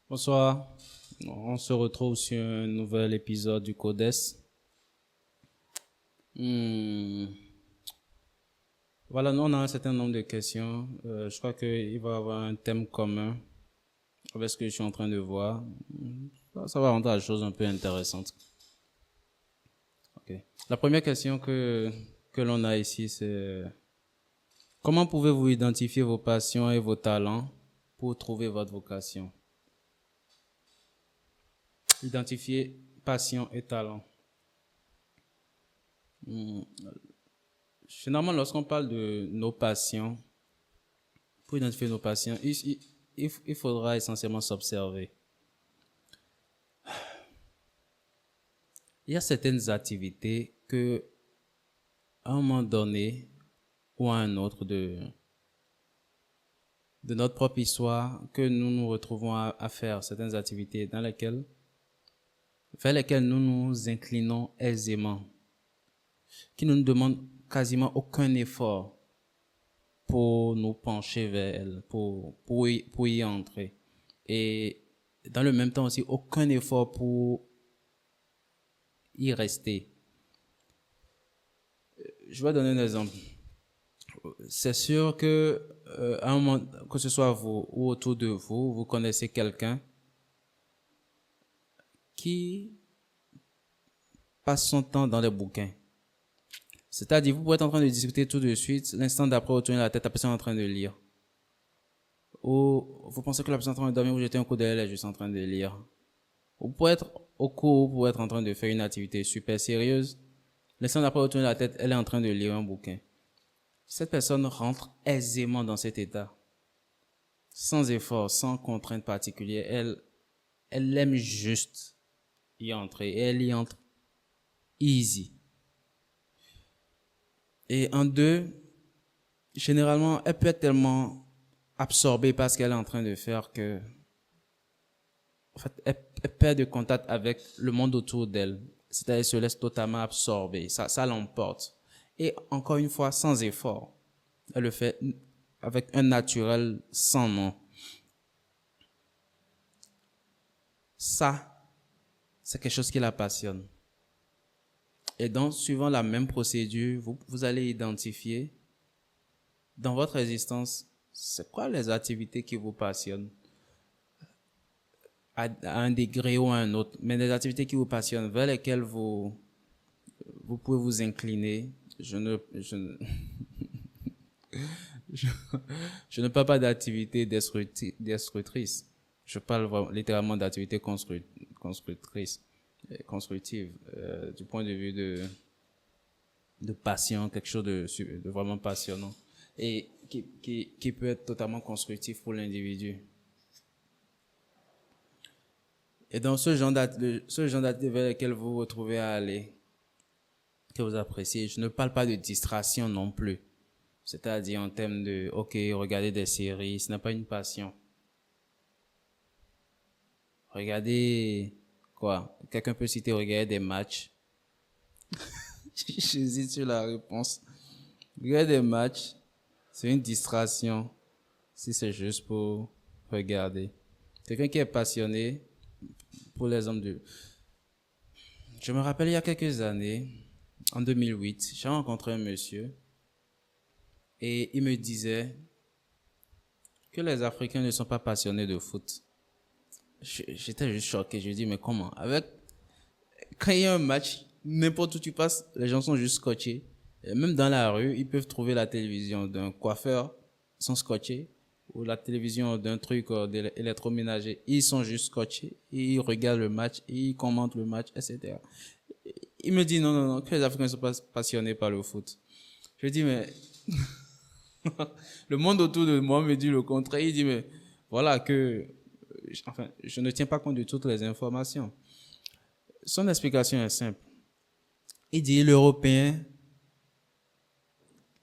Bonsoir, on se retrouve sur un nouvel épisode du Codes. Hmm, Voilà, nous on a un certain nombre de questions. Je crois qu'il va y avoir un thème commun avec ce que je suis en train de voir. Ça va rendre la chose un peu intéressante. Ok. La première question que l'on a ici, c'est comment pouvez-vous identifier vos passions et vos talents pour trouver votre vocation? Identifier passion et talent. Généralement, lorsqu'on parle de nos passions, pour identifier nos passions, il faudra essentiellement s'observer. Il y a certaines activités que, à un moment donné ou à un autre de notre propre histoire, que nous nous retrouvons à faire certaines activités vers lesquelles nous nous inclinons aisément, qui ne nous demandent quasiment aucun effort pour nous pencher vers elles, pour y entrer. Et dans le même temps aussi, aucun effort pour y rester. Je vais donner un exemple. C'est sûr que à un moment, que ce soit vous ou autour de vous, vous connaissez quelqu'un qui passe son temps dans les bouquins. C'est-à-dire, vous pouvez être en train de discuter tout de suite, l'instant d'après, vous tournez la tête, la personne est en train de lire. Ou vous pensez que la personne est en train de dormir, vous jetez un coup d'œil, elle est juste en train de lire. Vous pouvez être au cours, vous pouvez être en train de faire une activité super sérieuse. L'instant d'après, vous tournez la tête, elle est en train de lire un bouquin. Cette personne rentre aisément dans cet état, sans effort, sans contrainte particulière. Elle aime juste y entrer et elle y entre easy. Et en deux, généralement, elle peut être tellement absorbée par ce qu'elle est en train de faire que, en fait, elle perd de contact avec le monde autour d'elle. C'est-à-dire, elle se laisse totalement absorber. Ça l'emporte. Et encore une fois, sans effort. Elle le fait avec un naturel sans nom. Ça, c'est quelque chose qui la passionne. Et donc, suivant la même procédure, vous allez identifier dans votre existence, c'est quoi les activités qui vous passionnent à un degré ou à un autre, mais des activités qui vous passionnent, vers lesquelles vous pouvez vous incliner. Je, je ne parle pas d'activités destructrices. Je parle littéralement d'activités constructrices, constructives, du point de vue de passion, quelque chose de vraiment passionnant et qui peut être totalement constructif pour l'individu. Et dans ce genre d'activité vers lequel vous vous retrouvez à aller, que vous appréciez, je ne parle pas de distraction non plus. C'est-à-dire en termes de, ok, regarder des séries, ce n'est pas une passion. Regarder, quoi? Quelqu'un peut citer regarder des matchs. J'hésite sur la réponse. Regarder des matchs, c'est une distraction si c'est juste pour regarder. Quelqu'un qui est passionné, pour l'exemple de... Je me rappelle il y a quelques années, en 2008, j'ai rencontré un monsieur et il me disait que les Africains ne sont pas passionnés de foot. J'étais juste choqué. Je lui dis, mais comment? Quand il y a un match, n'importe où tu passes, les gens sont juste scotchés. Et même dans la rue, ils peuvent trouver la télévision d'un coiffeur, ils sont scotchés. Ou la télévision d'un truc électroménager, ils sont juste scotchés. Ils regardent le match, ils commentent le match, etc. Il me dit, non, non, non, que les Africains ne sont pas passionnés par le foot. Je lui dis, mais le monde autour de moi me dit le contraire. Il dit, mais voilà que, enfin, je ne tiens pas compte de toutes les informations. Son explication est simple. Il dit, l'Européen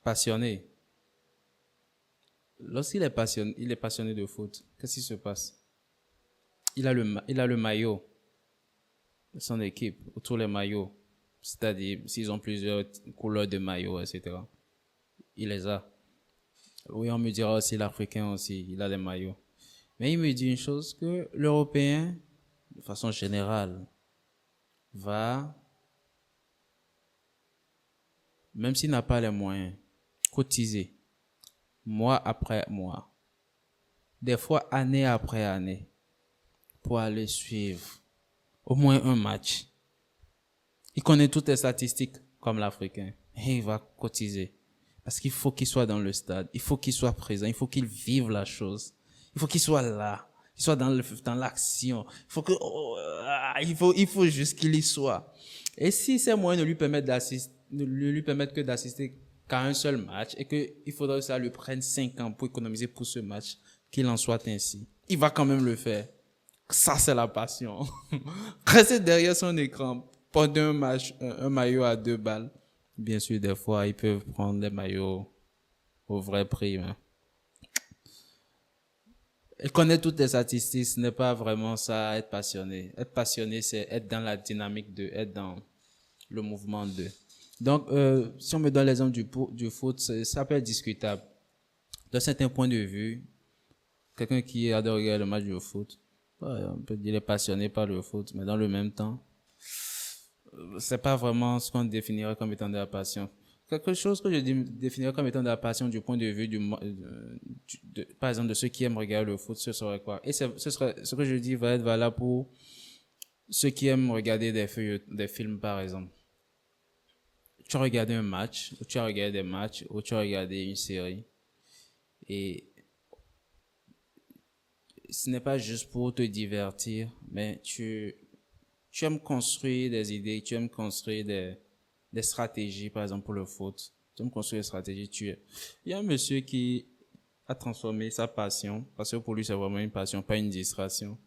passionné, lorsqu'il est passionné de foot, qu'est-ce qui se passe? Il a le maillot de son équipe, autour les maillots. C'est-à-dire, s'ils ont plusieurs couleurs de maillots, etc. Il les a. Oui, on me dira aussi l'Africain aussi, il a des maillots. Mais il me dit une chose, que l'Européen, de façon générale, va, même s'il n'a pas les moyens, cotiser, mois après mois, des fois année après année, pour aller suivre au moins un match. Il connaît toutes les statistiques comme l'Africain et il va cotiser. Parce qu'il faut qu'il soit dans le stade, il faut qu'il soit présent, il faut qu'il vive la chose. Il faut qu'il soit là, qu'il soit dans l'action. Il faut que, il faut juste qu'il y soit. Et si ces moyens ne lui permettent que d'assister qu'à un seul match et qu'il faudrait que ça lui prenne 5 ans pour économiser pour ce match, qu'il en soit ainsi. Il va quand même le faire. Ça, c'est la passion. Rester derrière son écran pendant un match, un maillot à 2 balles. Bien sûr, des fois, ils peuvent prendre des maillots au vrai prix. Hein. Et connaître toutes les statistiques, ce n'est pas vraiment ça, être passionné. Être passionné, c'est être dans la dynamique être dans le mouvement de. Donc, si on me donne l'exemple du foot, ça peut être discutable. D'un certain point de vue, quelqu'un qui adore regarder le match de foot, on peut dire qu'il est passionné par le foot, mais dans le même temps, c'est pas vraiment ce qu'on définirait comme étant de la passion. Quelque chose que je définirais comme étant de la passion du point de vue par exemple, de ceux qui aiment regarder le foot, ce serait quoi? Et ce que je dis va être valable pour ceux qui aiment regarder des films, par exemple. Tu as regardé un match, ou tu as regardé des matchs, ou tu as regardé une série. Et ce n'est pas juste pour te divertir, mais tu aimes construire des idées, tu aimes construire des stratégies, par exemple pour le foot. Tu aimes construire des stratégies. Il y a un monsieur qui a transformé sa passion, parce que pour lui c'est vraiment une passion, pas une distraction,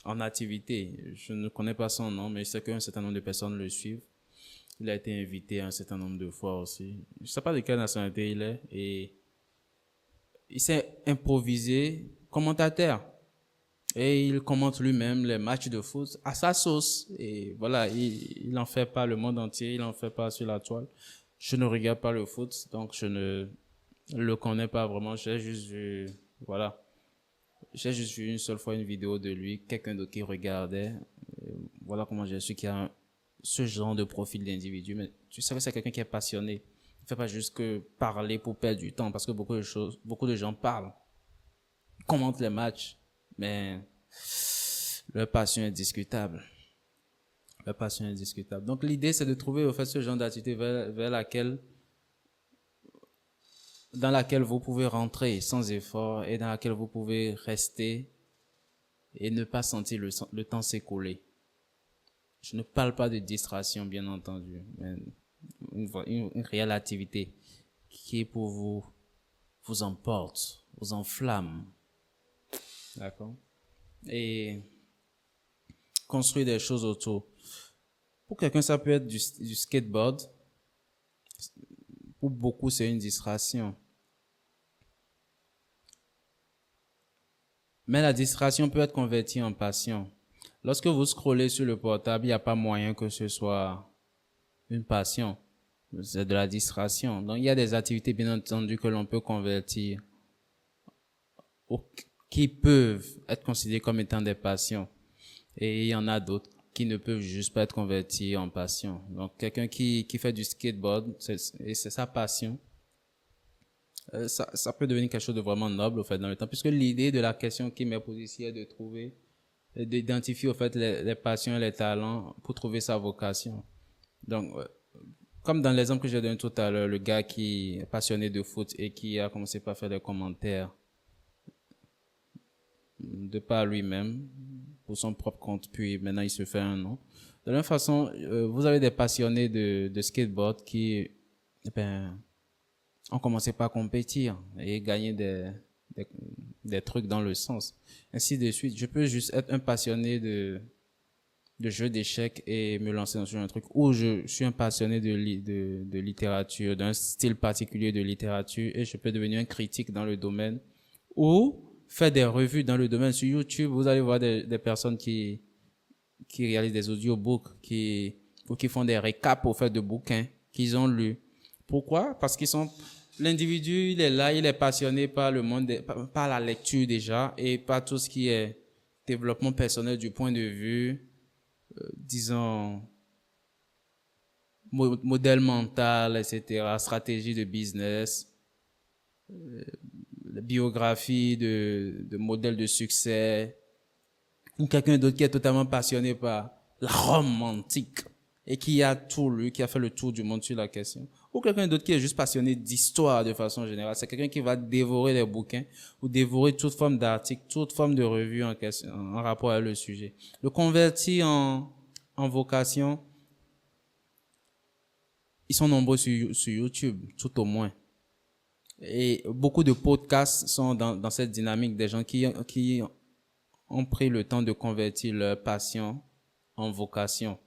en activité. Je ne connais pas son nom, mais je sais qu'un certain nombre de personnes le suivent. Il a été invité un certain nombre de fois aussi. Je ne sais pas de quelle nationalité il est, et il s'est improvisé commentateur. Et il commente lui-même les matchs de foot à sa sauce. Et voilà, il en fait pas le monde entier, il en fait pas sur la toile. Je ne regarde pas le foot, donc je ne le connais pas vraiment. Voilà. J'ai juste vu une seule fois une vidéo de lui, quelqu'un d'autre qui regardait. Voilà comment j'ai su qu'il y a ce genre de profil d'individu. Mais tu sais que c'est quelqu'un qui est passionné. Il ne fait pas juste que parler pour perdre du temps, parce que beaucoup de gens parlent, commentent les matchs, mais leur passion est discutable. Leur passion est discutable. Donc l'idée, c'est de trouver au fait ce genre d'activité dans laquelle vous pouvez rentrer sans effort et dans laquelle vous pouvez rester et ne pas sentir le temps s'écouler. Je ne parle pas de distraction, bien entendu, mais une réelle activité qui pour vous emporte, vous enflamme. D'accord? Et construire des choses autour. Pour quelqu'un, ça peut être du skateboard. Pour beaucoup, c'est une distraction. Mais la distraction peut être convertie en passion. Lorsque vous scrollez sur le portable, il n'y a pas moyen que ce soit une passion. C'est de la distraction. Donc, il y a des activités, bien entendu, que l'on peut convertir, qui peuvent être considérées comme étant des passions. Et il y en a d'autres qui ne peuvent juste pas être convertis en passion. Donc, quelqu'un qui fait du skateboard, c'est sa passion. Ça peut devenir quelque chose de vraiment noble, au fait, dans le temps, puisque l'idée de la question qui m'est posée ici est de trouver, d'identifier, au fait, les passions et les talents pour trouver sa vocation. Donc, comme dans l'exemple que j'ai donné tout à l'heure, le gars qui est passionné de foot et qui a commencé par faire des commentaires de par lui-même, pour son propre compte, puis maintenant il se fait un nom. De la même façon, vous avez des passionnés de skateboard qui, ont commencé par compétir et gagner des trucs dans le sens. Ainsi de suite. Je peux juste être un passionné de jeux d'échecs et me lancer dans un truc, ou je suis un passionné de littérature, d'un style particulier de littérature, et je peux devenir un critique dans le domaine, ou faire des revues dans le domaine. Sur YouTube, vous allez voir des personnes qui réalisent des audiobooks, ou qui font des récaps au fait de bouquins qu'ils ont lus. Pourquoi? Parce qu'ils sont L'individu, il est là, il est passionné par le monde, par la lecture déjà, et par tout ce qui est développement personnel du point de vue, disons, modèle mental, etc., stratégie de business, la biographie de modèles de succès, ou quelqu'un d'autre qui est totalement passionné par la Rome antique et qui a tout lu, qui a fait le tour du monde sur la question, ou quelqu'un d'autre qui est juste passionné d'histoire de façon générale. C'est quelqu'un qui va dévorer les bouquins ou dévorer toute forme d'article, toute forme de revue en question, en rapport avec le sujet. Le converti en vocation, ils sont nombreux sur YouTube, tout au moins. Et beaucoup de podcasts sont dans cette dynamique des gens qui ont pris le temps de convertir leur passion en vocation.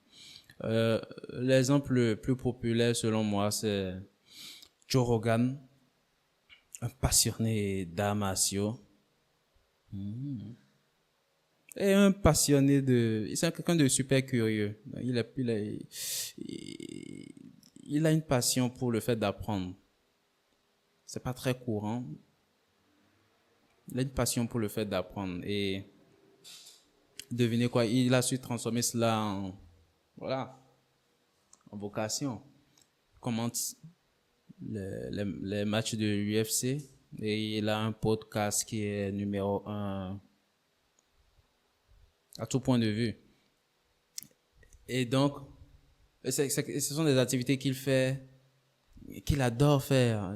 L'exemple le plus populaire selon moi, c'est Joe Rogan, un passionné d'arts martiaux. Et un passionné c'est quelqu'un de super curieux. Il a une passion pour le fait d'apprendre. C'est pas très courant. Il a une passion pour le fait d'apprendre. Et devinez quoi, il a su transformer cela en vocation. Il commente les matchs de l'UFC et il a un podcast qui est numéro 1 à tout point de vue. Et donc, ce sont des activités qu'il fait, qu'il adore faire.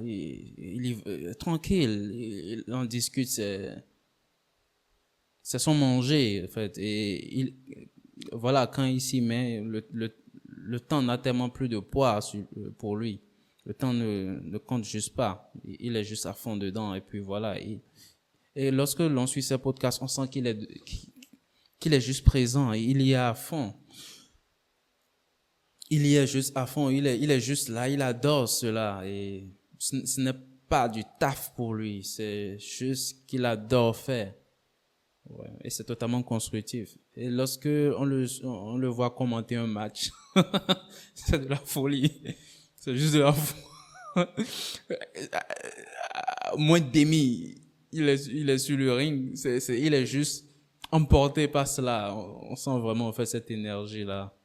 Tranquille, il en discute, c'est son manger, en fait. Et voilà, quand il s'y met, le temps n'a tellement plus de poids pour lui. Le temps ne compte juste pas. Il est juste à fond dedans. Et puis voilà. Et lorsque l'on suit ses podcasts, on sent qu'il est juste présent. Il y est à fond. Il y est juste à fond. Il est juste là. Il adore cela. Et ce n'est pas du taf pour lui. C'est juste qu'il adore faire. Ouais, et c'est totalement constructif. Et lorsque on le voit commenter un match, c'est de la folie. C'est juste de la folie. Moins de demi, il est sur le ring. Il est juste emporté par cela. On sent vraiment en fait cette énergie là.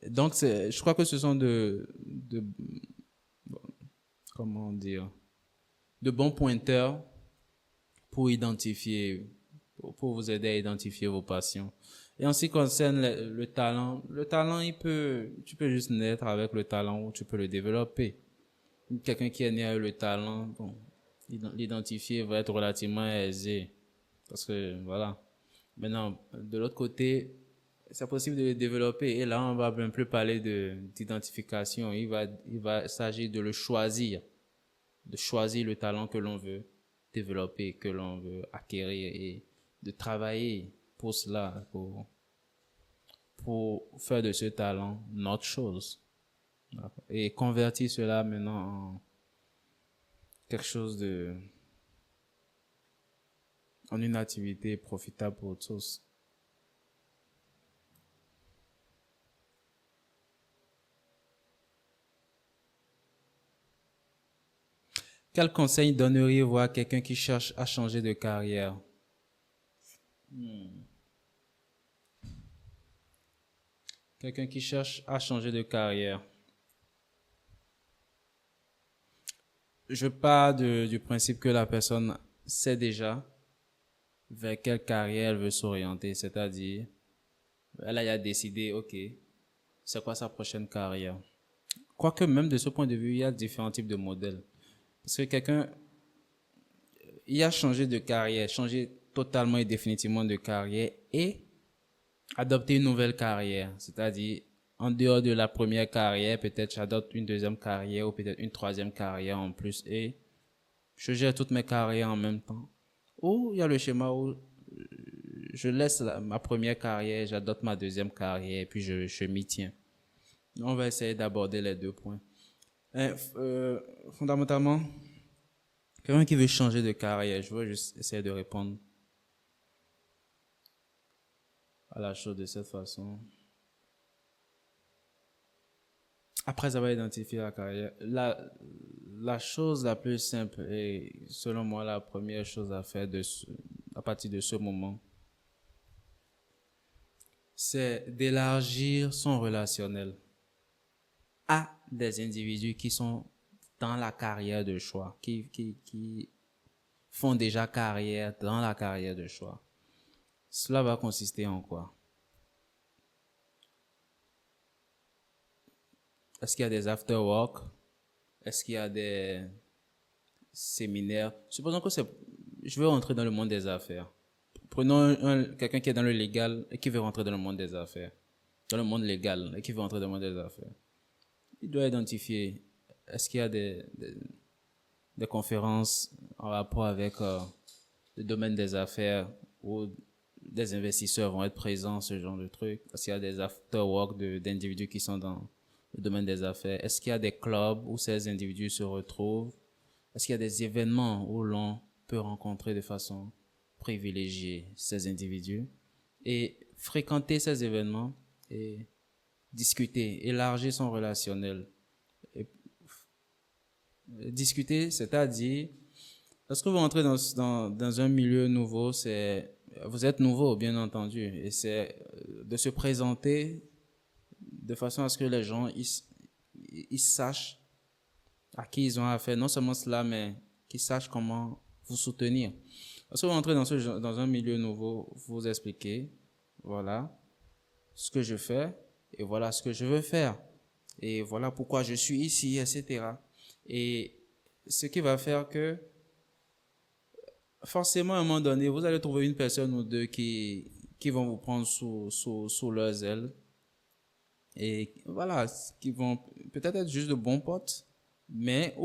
Donc je crois que ce sont comment dire, de bons pointeurs pour identifier, pour vous aider à identifier vos passions. Et en ce qui concerne le talent, tu peux juste naître avec le talent ou tu peux le développer. Quelqu'un qui est né avec le talent, bon, l'identifier va être relativement aisé. Parce que, voilà. Maintenant, de l'autre côté, c'est possible de le développer. Et là, on va un peu parler d'identification. Il va s'agir de le choisir. De choisir le talent que l'on veut développer, que l'on veut acquérir et de travailler pour cela, pour faire de ce talent notre chose. Et convertir cela maintenant en quelque chose en une activité profitable pour tous. Quel conseil donneriez-vous à quelqu'un qui cherche à changer de carrière? Quelqu'un qui cherche à changer de carrière. Je pars du principe que la personne sait déjà vers quelle carrière elle veut s'orienter, c'est-à-dire, elle a décidé, ok, c'est quoi sa prochaine carrière. Quoique même de ce point de vue, il y a différents types de modèles. Parce que quelqu'un, il a changé de carrière, changé totalement et définitivement de carrière et adopté une nouvelle carrière. C'est-à-dire, en dehors de la première carrière, peut-être j'adopte une deuxième carrière ou peut-être une troisième carrière en plus et je gère toutes mes carrières en même temps. Ou il y a le schéma où je laisse ma première carrière, j'adopte ma deuxième carrière et puis je m'y tiens. On va essayer d'aborder les deux points. Fondamentalement, quelqu'un qui veut changer de carrière, je vais juste essayer de répondre à la chose de cette façon. Après avoir identifié la carrière, la chose la plus simple et selon moi la première chose à faire à partir de ce moment, c'est d'élargir son relationnel à des individus qui sont dans la carrière de choix, qui font déjà carrière dans la carrière de choix. Cela va consister en quoi? Est-ce qu'il y a des after-work? Est-ce qu'il y a des séminaires? Supposons que je veux rentrer dans le monde des affaires. Prenons quelqu'un qui est dans le légal et qui veut rentrer dans le monde des affaires. Dans le monde légal et qui veut rentrer dans le monde des affaires. Il doit identifier, est-ce qu'il y a des conférences en rapport avec le domaine des affaires où des investisseurs vont être présents, ce genre de trucs? Est-ce qu'il y a des after-work d'individus qui sont dans le domaine des affaires? Est-ce qu'il y a des clubs où ces individus se retrouvent? Est-ce qu'il y a des événements où l'on peut rencontrer de façon privilégiée ces individus et fréquenter ces événements et discuter, élargir son relationnel? Et discuter, c'est-à-dire, lorsque vous entrez dans un milieu nouveau, vous êtes nouveau, bien entendu, et c'est de se présenter de façon à ce que les gens ils sachent à qui ils ont affaire. Non seulement cela, mais qu'ils sachent comment vous soutenir. Lorsque vous entrez dans un milieu nouveau, vous expliquez, voilà ce que je fais et voilà ce que je veux faire. Et voilà pourquoi je suis ici, etc. Et ce qui va faire que, forcément, à un moment donné, vous allez trouver une personne ou deux qui vont vous prendre sous leurs ailes. Et voilà, qui vont peut-être être juste de bons potes, mais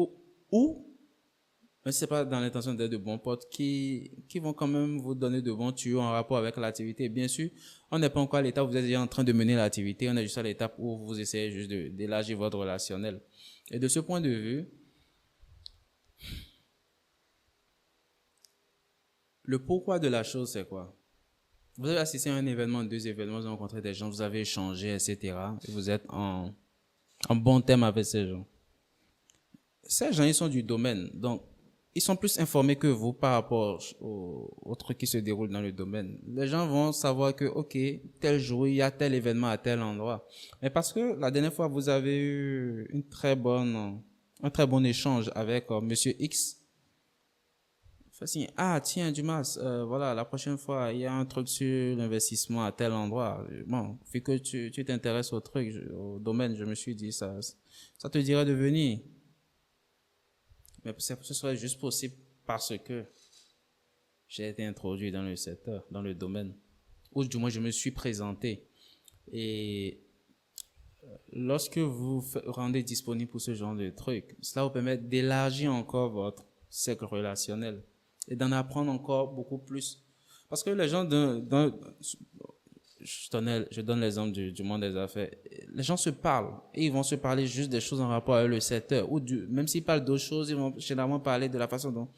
c'est pas dans l'intention d'être de bons potes, qui vont quand même vous donner de bons tuyaux en rapport avec l'activité. Bien sûr, on n'est pas encore à l'étape où vous êtes déjà en train de mener l'activité, on est juste à l'étape où vous essayez juste d'élargir votre relationnel. Et de ce point de vue, le pourquoi de la chose, c'est quoi? Vous avez assisté à un événement, deux événements, vous avez rencontré des gens, vous avez échangé, etc. Et vous êtes en bon terme avec ces gens. Ces gens, ils sont du domaine, donc ils sont plus informés que vous par rapport aux trucs qui se déroulent dans le domaine. Les gens vont savoir que, ok, tel jour, il y a tel événement à tel endroit. Mais parce que la dernière fois, vous avez eu un très bon échange avec Monsieur X. Ah, tiens, Dumas, voilà, la prochaine fois, il y a un truc sur l'investissement à tel endroit. Bon, vu que tu t'intéresses au truc, au domaine, je me suis dit, ça te dirait de venir. Mais ce serait juste possible parce que j'ai été introduit dans le secteur, dans le domaine, ou du moins je me suis présenté. Et lorsque vous rendez disponible pour ce genre de truc, cela vous permet d'élargir encore votre cercle relationnel et d'en apprendre encore beaucoup plus. Parce que les gens je donne l'exemple du monde des affaires. Les gens se parlent et ils vont se parler juste des choses en rapport avec le secteur ou même s'ils parlent d'autres choses, ils vont généralement parler de la façon dont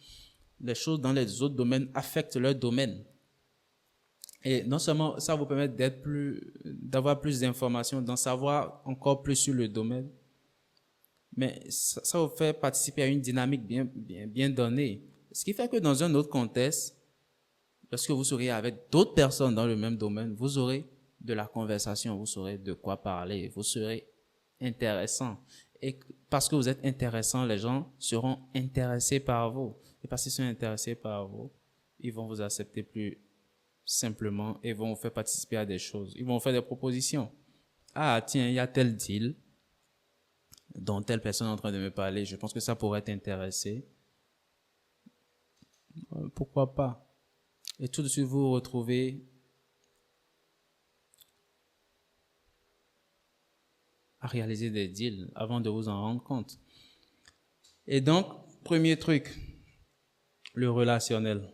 les choses dans les autres domaines affectent leur domaine. Et non seulement ça vous permet d'avoir plus d'informations, d'en savoir encore plus sur le domaine, mais ça vous fait participer à une dynamique bien donnée. Ce qui fait que dans un autre contexte, lorsque vous serez avec d'autres personnes dans le même domaine, vous aurez de la conversation, vous saurez de quoi parler, vous serez intéressant. Et parce que vous êtes intéressant, les gens seront intéressés par vous. Et parce qu'ils sont intéressés par vous, ils vont vous accepter plus simplement et vont vous faire participer à des choses. Ils vont vous faire des propositions. Ah, tiens, il y a tel deal dont telle personne est en train de me parler. Je pense que ça pourrait t'intéresser. Pourquoi pas? Et tout de suite, vous vous retrouvez à réaliser des deals avant de vous en rendre compte. Et donc, premier truc, le relationnel.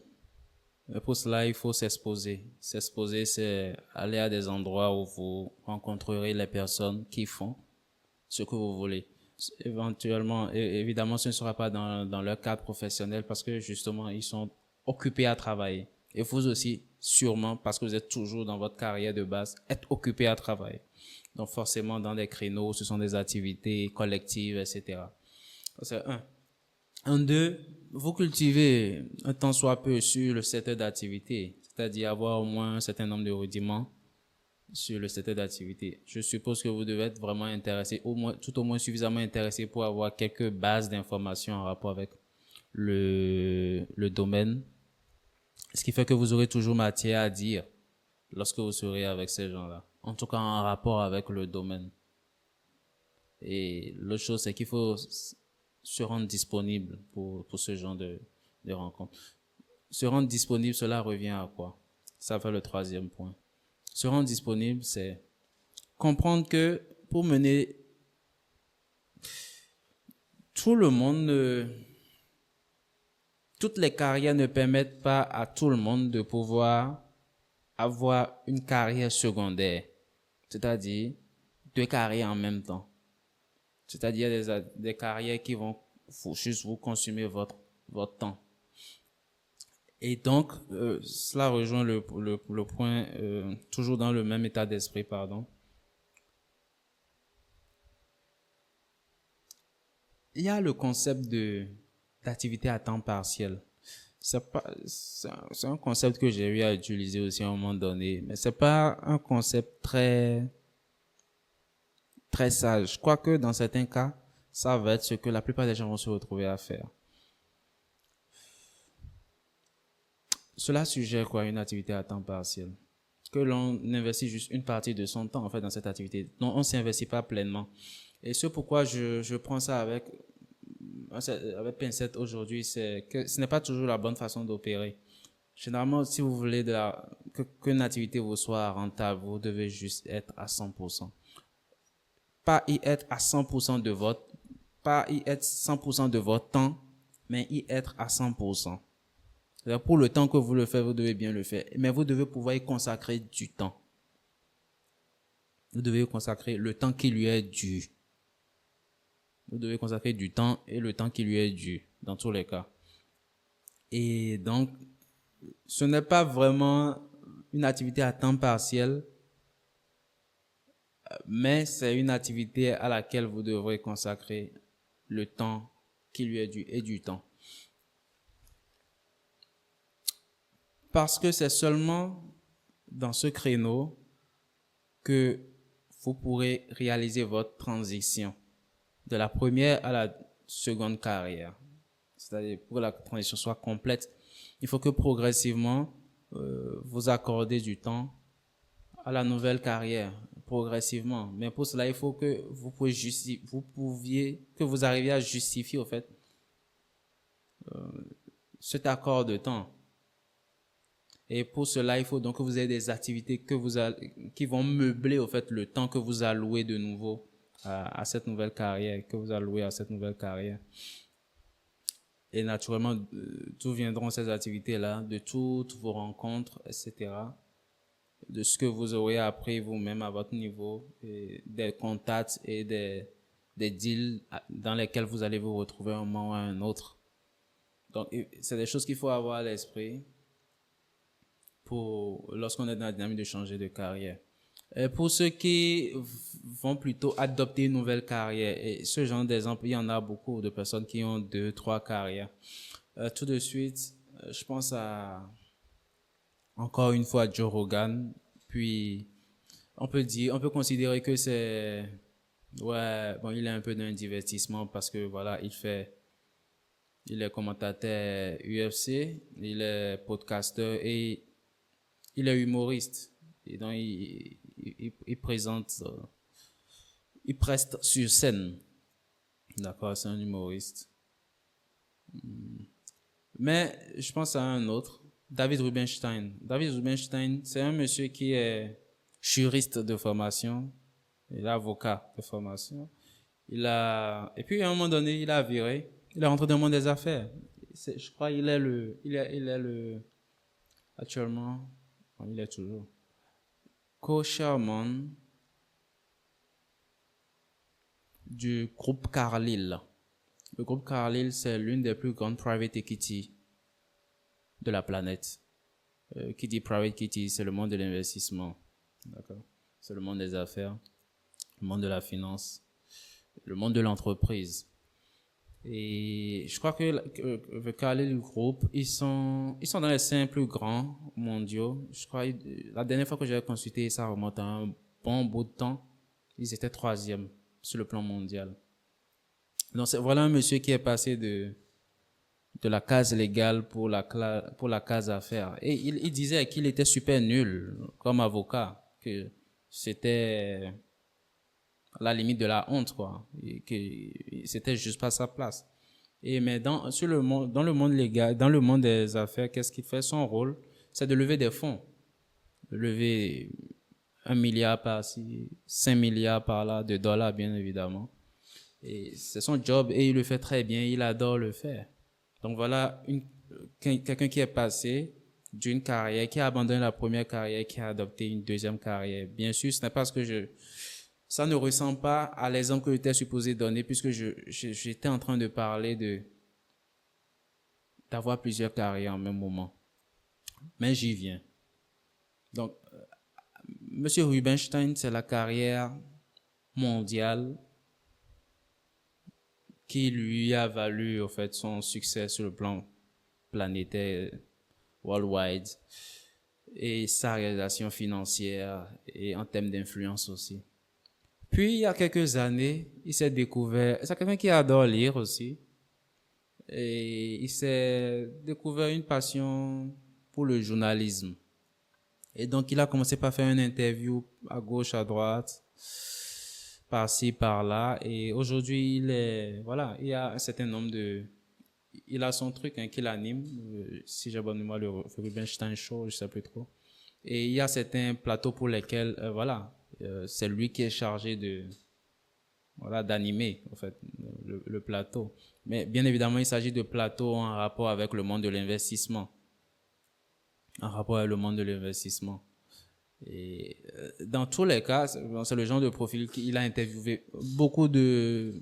Et pour cela, il faut s'exposer. S'exposer, c'est aller à des endroits où vous rencontrerez les personnes qui font ce que vous voulez. Éventuellement, évidemment, ce ne sera pas dans leur cadre professionnel parce que justement, ils sont occupés à travailler. Et vous aussi, sûrement, parce que vous êtes toujours dans votre carrière de base, êtes occupé à travailler. Donc forcément, dans des créneaux, ce sont des activités collectives, etc. C'est un. En deux, vous cultivez un tant soit peu sur le secteur d'activité, c'est-à-dire avoir au moins un certain nombre de rudiments sur le secteur d'activité. Je suppose que vous devez être vraiment intéressé, tout au moins suffisamment intéressé pour avoir quelques bases d'informations en rapport avec le domaine, ce qui fait que vous aurez toujours matière à dire lorsque vous serez avec ces gens-là, en tout cas en rapport avec le domaine. Et l'autre chose, c'est qu'il faut se rendre disponible pour ce genre de rencontre. Se rendre disponible, cela revient à quoi? Ça fait le troisième point. Se rendre disponible, c'est comprendre que pour mener tout le monde, toutes les carrières ne permettent pas à tout le monde de pouvoir avoir une carrière secondaire, c'est-à-dire deux carrières en même temps. C'est-à-dire des carrières qui vont juste vous consumer votre temps. Et donc, cela rejoint le point, toujours dans le même état d'esprit, pardon. Il y a le concept d'activité à temps partiel. C'est un concept que j'ai eu à utiliser aussi à un moment donné, mais c'est pas un concept très sage. Quoique, dans certains cas, ça va être ce que la plupart des gens vont se retrouver à faire. Cela suggère quoi, une activité à temps partiel? Que l'on investit juste une partie de son temps, en fait, dans cette activité, dont on ne s'investit pas pleinement. Et ce pourquoi je prends ça avec pincette aujourd'hui, c'est que ce n'est pas toujours la bonne façon d'opérer. Généralement, si vous voulez qu'une activité vous soit rentable, vous devez juste être à 100%. Pas y être à 100% pas y être 100% de votre temps, mais y être à 100%. C'est-à-dire pour le temps que vous le faites, vous devez bien le faire. Mais vous devez pouvoir y consacrer du temps. Vous devez y consacrer le temps qui lui est dû. Vous devez consacrer du temps et le temps qui lui est dû, dans tous les cas. Et donc, ce n'est pas vraiment une activité à temps partiel, mais c'est une activité à laquelle vous devrez consacrer le temps qui lui est dû et du temps. Parce que c'est seulement dans ce créneau que vous pourrez réaliser votre transition de la première à la seconde carrière. C'est-à-dire pour que la transition soit complète, il faut que progressivement vous accordez du temps à la nouvelle carrière, progressivement. Mais pour cela, il faut que que vous arriviez à justifier au fait cet accord de temps. Et pour cela, il faut donc que vous ayez des activités qui vont meubler au fait le temps que vous allouez de nouveau à cette nouvelle carrière, que vous allouez à cette nouvelle carrière. Et naturellement, d'où viendront ces activités-là, de toutes vos rencontres, etc., de ce que vous aurez appris vous-même à votre niveau, et des contacts et des deals dans lesquels vous allez vous retrouver un moment ou à un autre. Donc, c'est des choses qu'il faut avoir à l'esprit lorsqu'on est dans la dynamique de changer de carrière. Et pour ceux qui vont plutôt adopter une nouvelle carrière, et ce genre d'exemple, il y en a beaucoup de personnes qui ont 2, 3 carrières. Tout de suite, je pense encore une fois à Joe Rogan, puis on peut considérer que il est un peu d'un divertissement parce que voilà, il est commentateur UFC, il est podcasteur et il est humoriste. Et donc, il présente, il preste sur scène. D'accord, c'est un humoriste. Mais je pense à un autre, David Rubenstein. David Rubenstein, c'est un monsieur qui est juriste de formation, il est avocat de formation. Et puis à un moment donné, il a viré, il est rentré dans le monde des affaires. Je crois qu'il est actuellement, il est toujours co-chairman du groupe Carlyle. Le groupe Carlyle, c'est l'une des plus grandes private equity de la planète. Qui dit private equity, c'est le monde de l'investissement. D'accord? C'est le monde des affaires, le monde de la finance, le monde de l'entreprise. Et je crois que Khalil Group, ils sont dans les 5 plus grands mondiaux. Je crois, la dernière fois que j'avais consulté, ça remonte à un bon bout de temps. Ils étaient troisième sur le plan mondial. Donc, voilà un monsieur qui est passé de la case légale pour la case affaires. Et il disait qu'il était super nul comme avocat, que c'était à la limite de la honte, quoi, et que c'était juste pas sa place. Et mais dans le monde légal, dans le monde des affaires, qu'est-ce qu'il fait? Son rôle, c'est de lever des fonds, de lever 1 milliard par-ci, 5 milliards par-là de dollars, bien évidemment. Et c'est son job et il le fait très bien, il adore le faire. Donc voilà quelqu'un qui est passé d'une carrière, qui a abandonné la première carrière, qui a adopté une deuxième carrière. Bien sûr, ce n'est pas ce que ça ne ressemble pas à l'exemple que j'étais supposé donner puisque j'étais en train de parler d'avoir plusieurs carrières en même moment. Mais j'y viens. Donc, Monsieur Rubinstein, c'est la carrière mondiale qui lui a valu, en fait, son succès sur le plan planétaire, worldwide, et sa réalisation financière et en termes d'influence aussi. Puis, il y a quelques années, il s'est découvert, c'est quelqu'un qui adore lire aussi, et il s'est découvert une passion pour le journalisme. Et donc, il a commencé par faire une interview à gauche, à droite, par-ci, par-là. Et aujourd'hui, voilà, il y a un certain nombre il a son truc qui l'anime, si j'ai bonne mémoire, le Rubinstein Show, je sais plus trop. Et il y a certains plateaux pour lesquels, voilà, c'est lui qui est chargé voilà, d'animer, en fait, le plateau. Mais bien évidemment, il s'agit de plateaux en rapport avec le monde de l'investissement. En rapport avec le monde de l'investissement. Et dans tous les cas, c'est le genre de profil qu'il a interviewé beaucoup de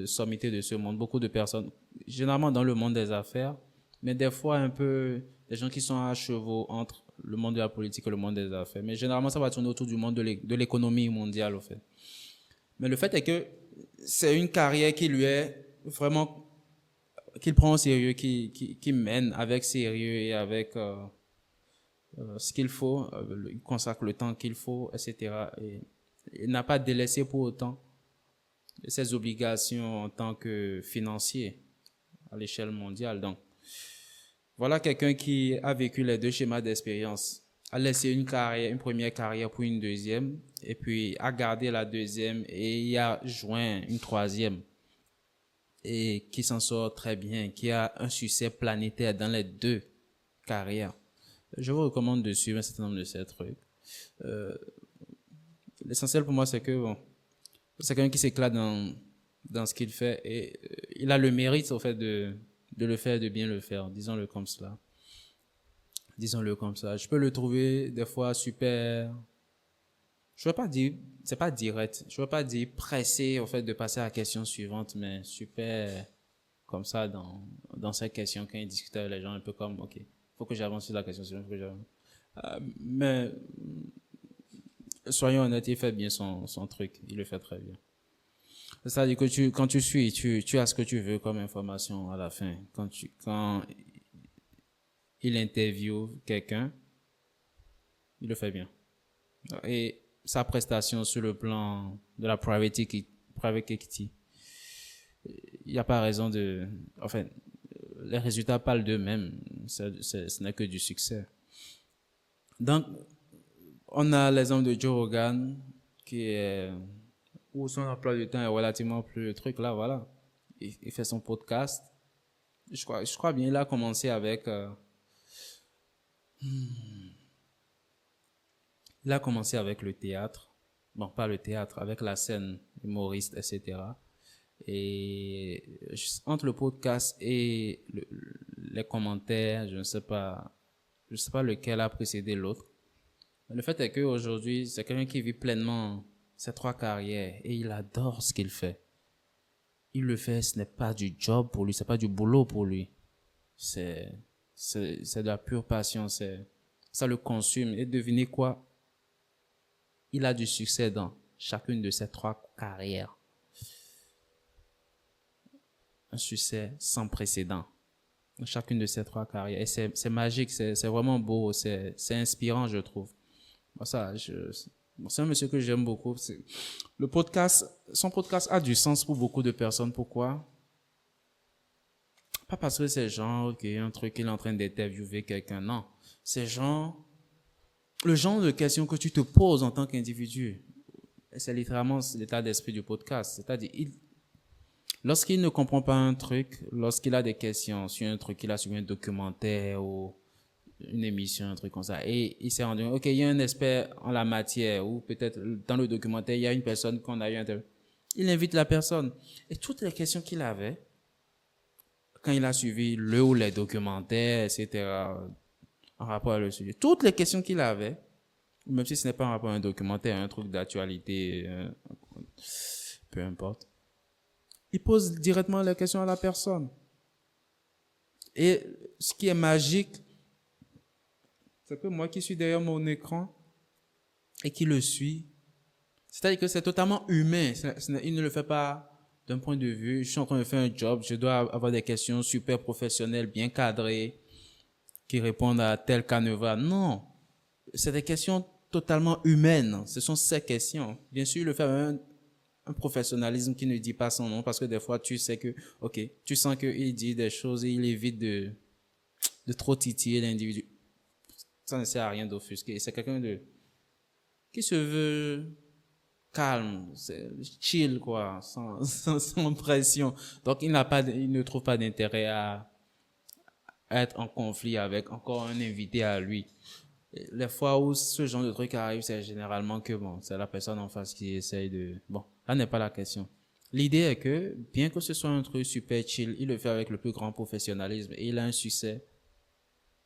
sommités de ce monde, beaucoup de personnes, généralement dans le monde des affaires, mais des fois un peu des gens qui sont à chevaux entre le monde de la politique et le monde des affaires. Mais généralement, ça va tourner autour du monde de l'économie mondiale, au fait. Mais le fait est que c'est une carrière qui lui est vraiment, qu'il prend au sérieux, qui mène avec sérieux et avec ce qu'il faut, il consacre le temps qu'il faut, etc. Et il n'a pas délaissé pour autant ses obligations en tant que financier à l'échelle mondiale. Donc, voilà quelqu'un qui a vécu les deux schémas d'expérience, a laissé une première carrière pour une deuxième, et puis a gardé la deuxième et y a joint une troisième, et qui s'en sort très bien, qui a un succès planétaire dans les deux carrières. Je vous recommande de suivre un certain nombre de ces trucs. L'essentiel pour moi, c'est que bon, c'est quelqu'un qui s'éclate dans ce qu'il fait et il a le mérite, au fait, de le faire, de bien le faire. Disons-le comme cela. Disons-le comme ça. Je peux le trouver des fois super. Je ne veux pas dire, c'est pas direct. Je ne veux pas dire pressé, au fait, de passer à la question suivante, mais super comme ça dans cette question quand il discute avec les gens, un peu comme, ok, faut que j'avance sur la question suivante, faut que j'avance. Mais soyons honnêtes, il fait bien son truc, il le fait très bien. C'est-à-dire que quand tu suis, tu as ce que tu veux comme information à la fin. Quand il interviewe quelqu'un, il le fait bien. Et sa prestation sur le plan de la private equity, il n'y a pas raison enfin, les résultats parlent d'eux-mêmes. Ce n'est que du succès. Donc, on a l'exemple de Joe Rogan, où son emploi du temps est relativement plus le truc là, voilà. Il fait son podcast. Je crois bien, il a commencé avec, il a commencé avec le théâtre. Bon, pas le théâtre, avec la scène humoriste, etc. Et entre le podcast et les commentaires, je ne sais pas lequel a précédé l'autre. Le fait est qu'aujourd'hui, c'est quelqu'un qui vit pleinement ses 3 carrières et il adore ce qu'il fait. Il le fait, ce n'est pas du job pour lui, c'est pas du boulot pour lui. C'est de la pure passion, ça le consume. Et devinez quoi? Il a du succès dans chacune de ses 3 carrières. un succès sans précédent dans chacune de ces trois carrières. Et c'est magique, c'est vraiment beau, c'est inspirant, je trouve. Bon, c'est un monsieur que j'aime beaucoup. Son podcast a du sens pour beaucoup de personnes. Pourquoi? Pas parce que c'est genre, ok, un truc, il est en train d'interviewer quelqu'un. Non. C'est le genre de questions que tu te poses en tant qu'individu. C'est littéralement l'état d'esprit du podcast. C'est-à-dire, lorsqu'il ne comprend pas un truc, lorsqu'il a des questions sur un truc qu'il a suivi un documentaire ou une émission, un truc comme ça, et il s'est rendu, ok, il y a un expert en la matière, ou peut-être dans le documentaire, il y a une personne qu'on a eu interview. Il invite la personne. Et toutes les questions qu'il avait, quand il a suivi le ou les documentaires, etc., en rapport avec le sujet, toutes les questions qu'il avait, même si ce n'est pas en rapport avec un documentaire, un truc d'actualité, peu importe, il pose directement les questions à la personne. Et ce qui est magique, c'est que moi qui suis derrière mon écran et qui le suis, c'est-à-dire que c'est totalement humain. Il ne le fait pas d'un point de vue, je suis en train de faire un job, je dois avoir des questions super professionnelles, bien cadrées, qui répondent à tel canevas. Non, c'est des questions totalement humaines. Ce sont ces questions. Bien sûr, il le fait avec un professionnalisme qui ne dit pas son nom, parce que des fois, tu sais que, ok, tu sens qu'il dit des choses et il évite de trop titiller l'individu. Ça ne sert à rien d'offusquer. C'est quelqu'un qui se veut calme, chill, quoi, sans pression. Donc, il ne trouve pas d'intérêt à être en conflit avec encore un invité à lui. Les fois où ce genre de truc arrive, c'est généralement que bon, c'est la personne en face qui essaye de... Bon, là n'est pas la question. L'idée est que, bien que ce soit un truc super chill, il le fait avec le plus grand professionnalisme et il a un succès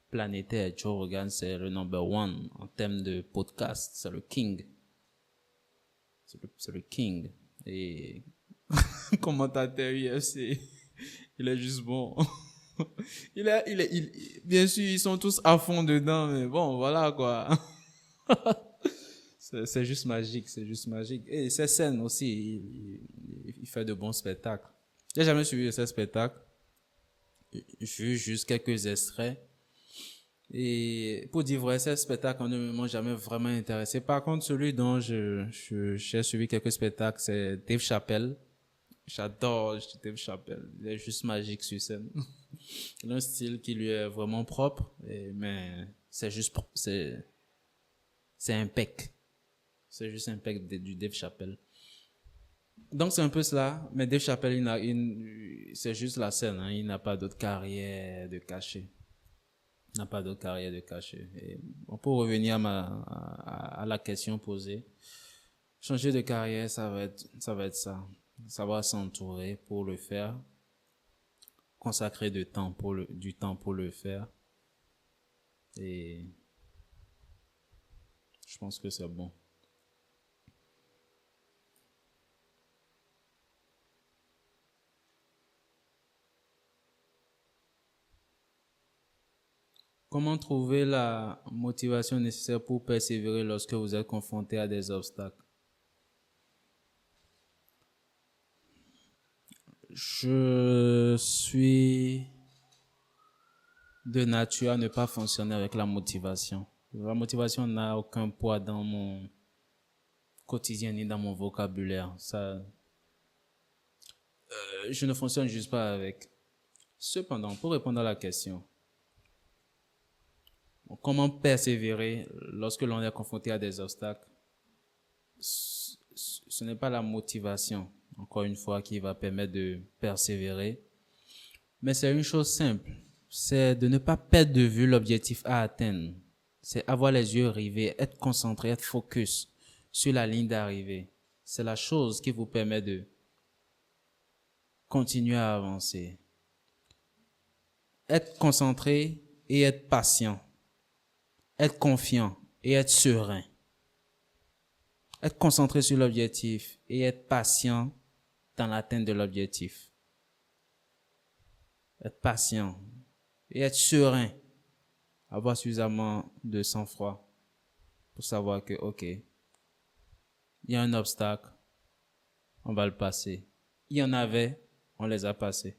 planétaire. Joe Rogan, c'est le number one en termes de podcast. C'est le king. C'est le king. Et commentateur UFC, il est juste bon. Bien sûr, ils sont tous à fond dedans, mais bon, voilà quoi. C'est juste magique, c'est juste magique. Et ces scènes aussi, il fait de bons spectacles. J'ai jamais suivi ces spectacles. J'ai vu juste quelques extraits. Et pour dire vrai, ces spectacles ne m'ont jamais vraiment intéressé. Par contre, celui dont j'ai suivi quelques spectacles, c'est Dave Chappelle. J'adore Dave Chappelle. Il est juste magique sur scène. Il a un style qui lui est vraiment propre, mais c'est juste, c'est impec. C'est juste impec du Dave Chappelle. Donc c'est un peu cela, mais Dave Chappelle, c'est juste la scène, hein. Il n'a pas d'autre carrière de cachet. Il n'a pas d'autre carrière de cachet. Et bon, pour revenir à la question posée, changer de carrière, ça va être ça. Savoir s'entourer pour le faire, consacrer du temps pour le faire. Et je pense que c'est bon. Comment trouver la motivation nécessaire pour persévérer lorsque vous êtes confronté à des obstacles? Je suis de nature à ne pas fonctionner avec la motivation. La motivation n'a aucun poids dans mon quotidien ni dans mon vocabulaire. Je ne fonctionne juste pas avec. Cependant, pour répondre à la question, comment persévérer lorsque l'on est confronté à des obstacles? Ce n'est pas la motivation, encore une fois, qui va permettre de persévérer, mais c'est une chose simple, c'est de ne pas perdre de vue l'objectif à atteindre. C'est avoir les yeux rivés, être concentré, être focus sur la ligne d'arrivée. C'est la chose qui vous permet de continuer à avancer. Être concentré et être patient. Être confiant et être serein. Être concentré sur l'objectif et être patient dans l'atteinte de l'objectif. Être patient et être serein. Avoir suffisamment de sang-froid pour savoir que, ok, il y a un obstacle, on va le passer. Il y en avait, on les a passés.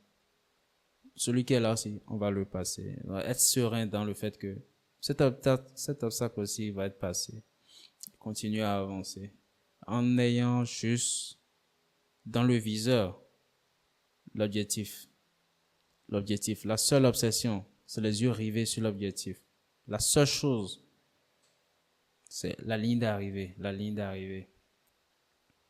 celui qui est là aussi, on va le passer. On va être serein dans le fait que cet obstacle aussi va être passé. Continuer à avancer. En ayant juste dans le viseur l'objectif. L'objectif. La seule obsession, c'est les yeux rivés sur l'objectif. La seule chose, c'est la ligne d'arrivée. La ligne d'arrivée.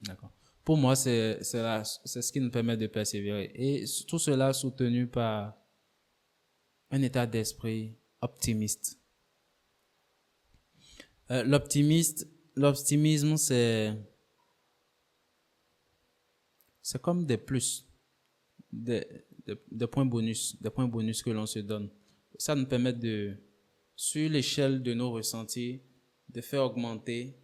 D'accord. Pour moi, c'est ce qui nous permet de persévérer. Et tout cela soutenu par un état d'esprit optimiste. L'optimisme, c'est comme des plus, des points bonus que l'on se donne. Ça nous permet sur l'échelle de nos ressentis, de faire augmenter,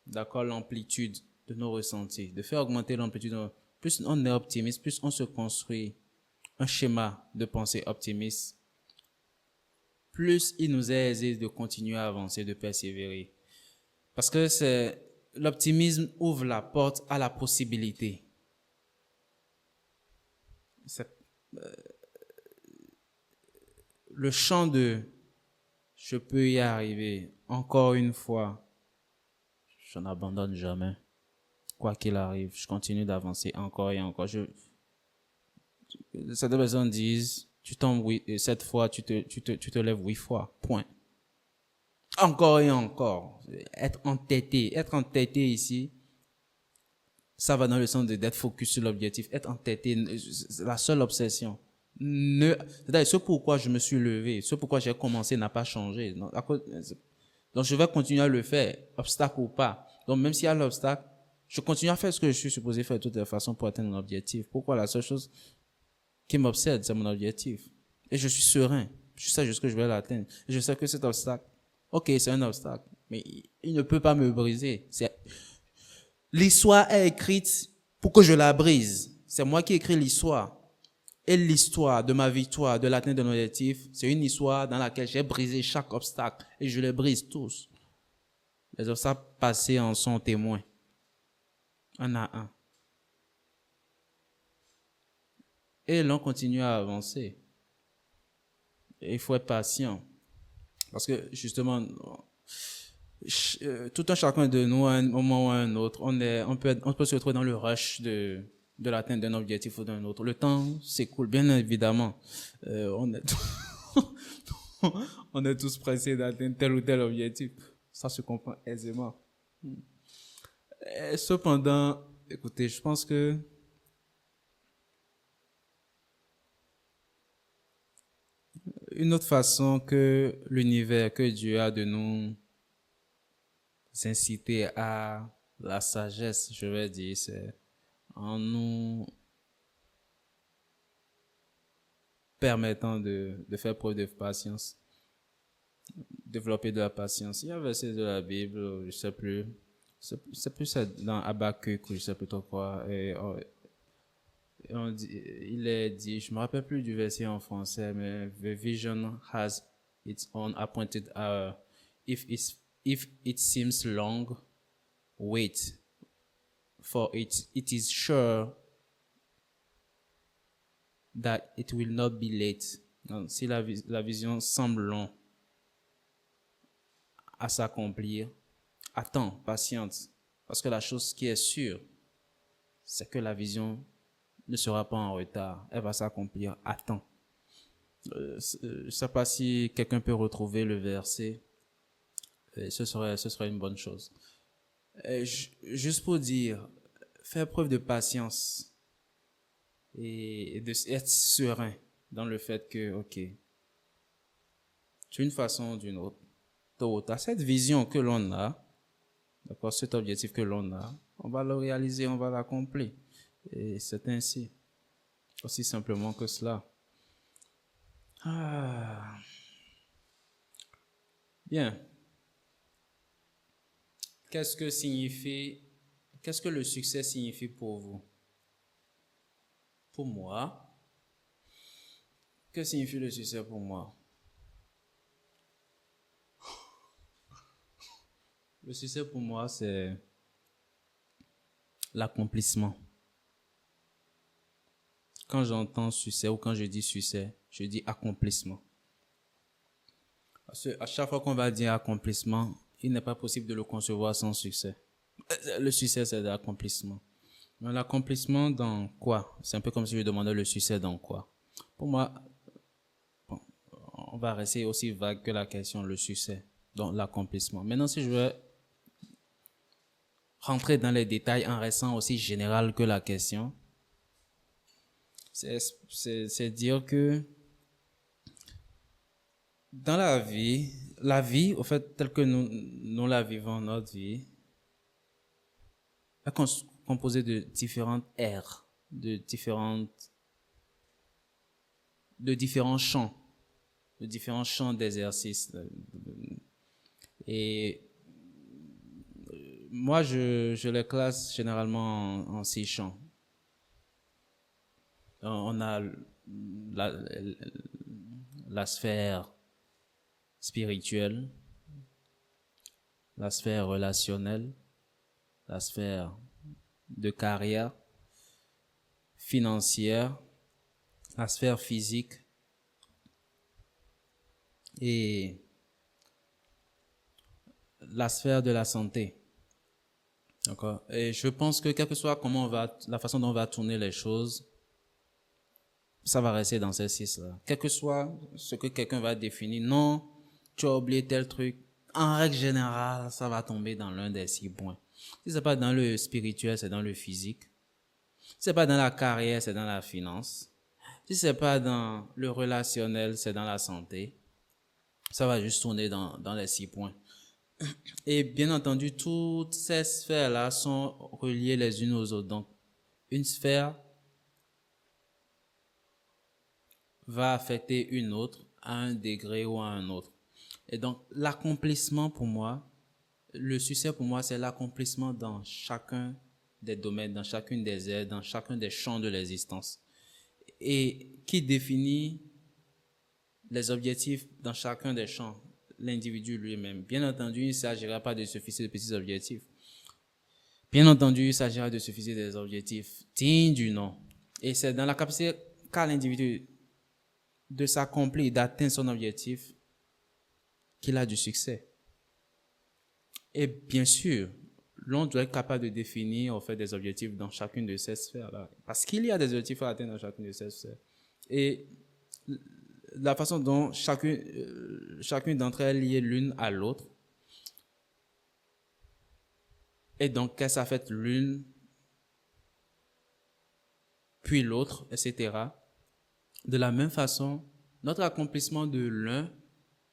d'accord, l'amplitude de nos ressentis, de faire augmenter l'amplitude. Plus on est optimiste, plus on se construit un schéma de pensée optimiste, plus il nous est aisé de continuer à avancer, de persévérer. Parce que l'optimisme ouvre la porte à la possibilité. Le champ de je peux y arriver, encore une fois, je n'abandonne jamais. Quoi qu'il arrive, je continue d'avancer encore et encore. Certaines personnes disent, tu tombes 7 fois, tu te lèves 8 fois. Point. Encore et encore. Être entêté ici, ça va dans le sens d'être focus sur l'objectif. Être entêté, c'est la seule obsession. C'est-à-dire, ce pourquoi je me suis levé, ce pourquoi j'ai commencé n'a pas changé. Donc, je vais continuer à le faire, obstacle ou pas. Donc, même s'il y a l'obstacle, je continue à faire ce que je suis supposé faire de toute façon pour atteindre mon objectif. Pourquoi? La seule chose qui m'obsède, c'est mon objectif. Et je suis serein. Je sais juste que je vais l'atteindre. Je sais que cet obstacle, ok, c'est un obstacle, mais il ne peut pas me briser. L'histoire est écrite pour que je la brise. C'est moi qui écris l'histoire. Et l'histoire de ma victoire, de l'atteinte de mon objectif, c'est une histoire dans laquelle j'ai brisé chaque obstacle et je les brise tous. Les obstacles passés en sont témoins. Un à un. Et l'on continue à avancer. Et il faut être patient. Parce que justement, tout un chacun de nous, à un moment ou à un autre, on peut se retrouver dans le rush de l'atteinte d'un objectif ou d'un autre. Le temps s'écoule, bien évidemment. On est tous pressés d'atteindre tel ou tel objectif. Ça se comprend aisément. Et cependant, écoutez, je pense que une autre façon que l'univers, que Dieu a de nous inciter à la sagesse, je vais dire, c'est en nous permettant de faire preuve de patience, développer de la patience. Il y a un verset de la Bible, je sais plus, c'est plus dans Habakkuk, je sais plus trop quoi, et il est dit, je me rappelle plus du verset en français, mais the vision has its own appointed hour. If it seems long, wait, for it is sure that it will not be late. Donc, si la vision semble long à s'accomplir, attends, patiente, parce que la chose qui est sûre, c'est que la vision ne sera pas en retard, elle va s'accomplir, attends. Je ne sais pas si quelqu'un peut retrouver le verset, ce serait une bonne chose. Juste pour dire, faire preuve de patience et d'être serein dans le fait que, ok, d'une façon ou d'une autre, à cette vision que l'on a, d'accord, cet objectif que l'on a, on va le réaliser, on va l'accomplir. Et c'est ainsi, aussi simplement que cela. Ah. Bien. Qu'est-ce que le succès signifie pour vous? Pour moi, que signifie le succès pour moi? Le succès pour moi, c'est l'accomplissement. quand j'entends succès ou quand je dis succès, je dis accomplissement. Parce que à chaque fois qu'on va dire accomplissement, il n'est pas possible de le concevoir sans succès. Le succès, c'est l'accomplissement. Mais l'accomplissement dans quoi? C'est un peu comme si je demandais le succès dans quoi? Pour moi, bon, on va rester aussi vague que la question, le succès, donc l'accomplissement. Maintenant, si je veux rentrer dans les détails en restant aussi général que la question, c'est dire que dans la vie, au fait, telle que nous la vivons, notre vie, est composée de différentes ères, de différents champs d'exercice. Et moi, je les classe généralement en 6 champs. On a la, la sphère spirituelle, la sphère relationnelle, la sphère de carrière, financière, la sphère physique et la sphère de la santé. D'accord? Et je pense que quel que soit la façon dont on va tourner les choses, ça va rester dans ces 6-là. Quel que soit ce que quelqu'un va définir, non, tu as oublié tel truc. En règle générale, ça va tomber dans l'un des 6 points. Si c'est pas dans le spirituel, c'est dans le physique. Si c'est pas dans la carrière, c'est dans la finance. Si c'est pas dans le relationnel, c'est dans la santé. Ça va juste tourner dans les 6 points. Et bien entendu, toutes ces sphères-là sont reliées les unes aux autres. Donc, une sphère va affecter une autre à un degré ou à un autre. Et donc, l'accomplissement pour moi, le succès pour moi, c'est l'accomplissement dans chacun des domaines, dans chacune des aires, dans chacun des champs de l'existence. Et qui définit les objectifs dans chacun des champs? L'individu lui-même. Bien entendu, il ne s'agira pas de se fixer de petits objectifs. Bien entendu, il s'agira de se fixer des objectifs dignes du nom. Et c'est dans la capacité qu'a l'individu de s'accomplir, d'atteindre son objectif, qu'il a du succès. Et bien sûr, l'on doit être capable de définir, en fait, des objectifs dans chacune de ces sphères-là. Parce qu'il y a des objectifs à atteindre dans chacune de ces sphères. Et la façon dont chacune d'entre elles est liée l'une à l'autre, et donc qu'elles s'affectent l'une, puis l'autre, etc. De la même façon, notre accomplissement de l'un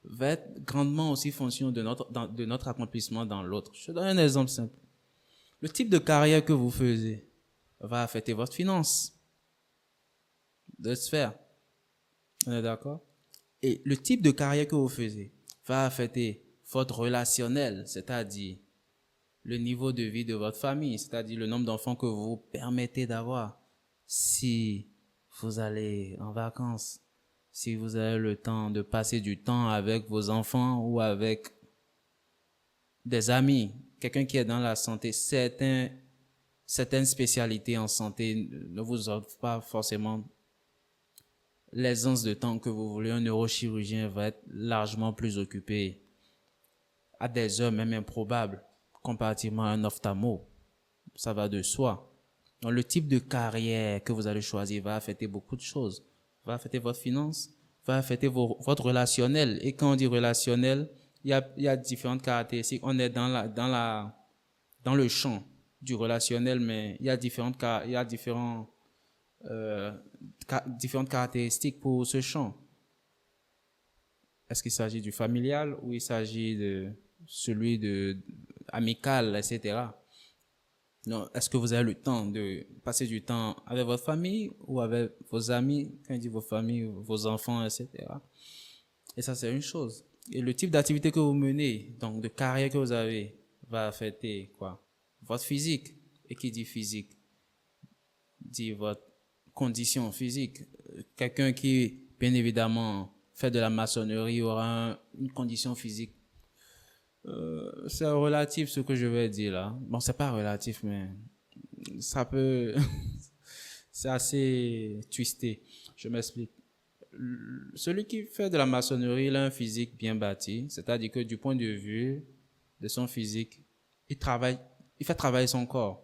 va être grandement aussi fonction de notre accomplissement dans l'autre. Je donne un exemple simple. Le type de carrière que vous faisiez va affecter votre finance de sphère. On est d'accord? Et le type de carrière que vous faisiez va affecter votre relationnel, c'est-à-dire le niveau de vie de votre famille, c'est-à-dire le nombre d'enfants que vous permettez d'avoir. Si vous allez en vacances, si vous avez le temps de passer du temps avec vos enfants ou avec des amis, quelqu'un qui est dans la santé, certaines spécialités en santé ne vous offrent pas forcément l'aisance de temps que vous voulez. Un neurochirurgien va être largement plus occupé à des heures même improbables comparativement à un ophtalmo. Ça va de soi. Donc, le type de carrière que vous allez choisir va affecter beaucoup de choses. Va affecter votre finance, va affecter votre relationnel. Et quand on dit relationnel, il y a différentes caractéristiques. On est dans le champ du relationnel, mais il y a différentes caractéristiques pour ce champ. Est-ce qu'il s'agit du familial ou il s'agit de celui de amical, etc. Non, est-ce que vous avez le temps de passer du temps avec votre famille ou avec vos amis, quand je dis vos familles, vos enfants, etc. Et ça, c'est une chose. Et le type d'activité que vous menez, donc de carrière que vous avez, va affecter quoi? Votre physique. Et qui dit physique dit votre condition physique. Quelqu'un qui, bien évidemment, fait de la maçonnerie aura une condition physique. C'est relatif ce que je vais dire là. Bon, c'est pas relatif, mais ça peut, c'est assez twisté. Je m'explique. Celui qui fait de la maçonnerie, il a un physique bien bâti, c'est-à-dire que du point de vue de son physique, il fait travailler son corps.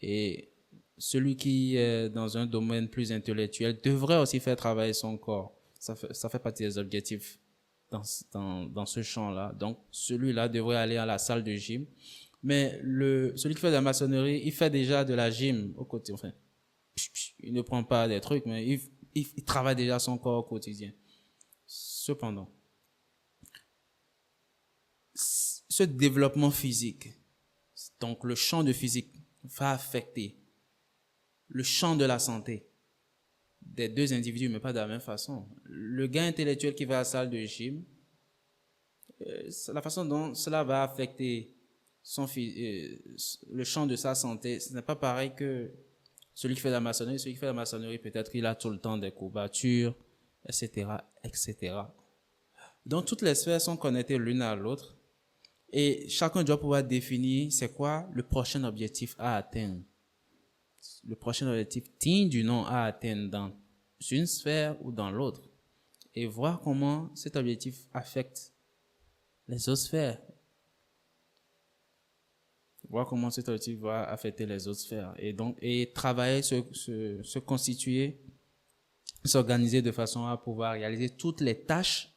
Et celui qui est dans un domaine plus intellectuel devrait aussi faire travailler son corps. Ça fait partie des objectifs dans ce champ-là. Donc, celui-là devrait aller à la salle de gym. Mais celui qui fait de la maçonnerie, il fait déjà de la gym au quotidien. Enfin, il ne prend pas des trucs, mais il travaille déjà son corps au quotidien. Cependant, ce développement physique, donc le champ de physique, va affecter le champ de la santé des deux individus, mais pas de la même façon. Le gars intellectuel qui va à la salle de gym, la façon dont cela va affecter le champ de sa santé, ce n'est pas pareil que celui qui fait la maçonnerie. Celui qui fait la maçonnerie, peut-être il a tout le temps des courbatures, etc., etc. Donc toutes les sphères sont connectées l'une à l'autre et chacun doit pouvoir définir c'est quoi le prochain objectif à atteindre. Le prochain objectif digne du nom à atteindre dans une sphère ou dans l'autre et voir comment cet objectif affecte les autres sphères. Voir comment cet objectif va affecter les autres sphères et travailler, se constituer, s'organiser de façon à pouvoir réaliser toutes les tâches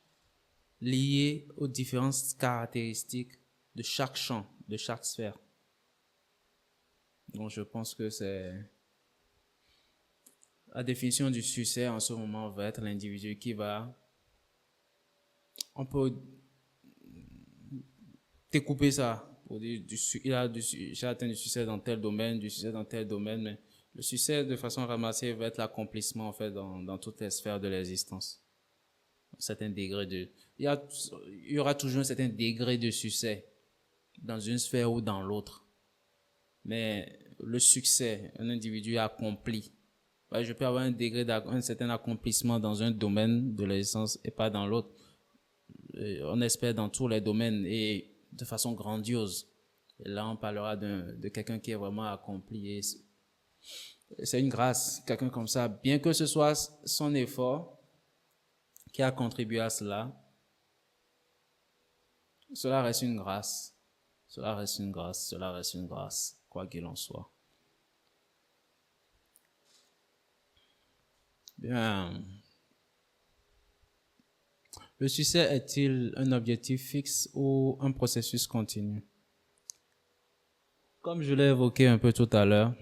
liées aux différentes caractéristiques de chaque champ, de chaque sphère. Donc je pense que c'est la définition du succès en ce moment va être l'individu qui va, on peut découper ça pour dire j'ai atteint du succès dans tel domaine, du succès dans tel domaine, mais le succès de façon ramassée va être l'accomplissement en fait dans toutes les sphères de l'existence. Un certain degré il y aura toujours un certain degré de succès dans une sphère ou dans l'autre. Mais le succès, un individu accompli, je peux avoir un certain accomplissement dans un domaine de l'existence et pas dans l'autre. On espère dans tous les domaines et de façon grandiose. Et là, on parlera de quelqu'un qui est vraiment accompli. Et c'est une grâce, quelqu'un comme ça, bien que ce soit son effort qui a contribué à cela, cela reste une grâce. Cela reste une grâce, cela reste une grâce, quoi qu'il en soit. Bien. Le succès est-il un objectif fixe ou un processus continu? Comme je l'ai évoqué un peu tout à l'heure,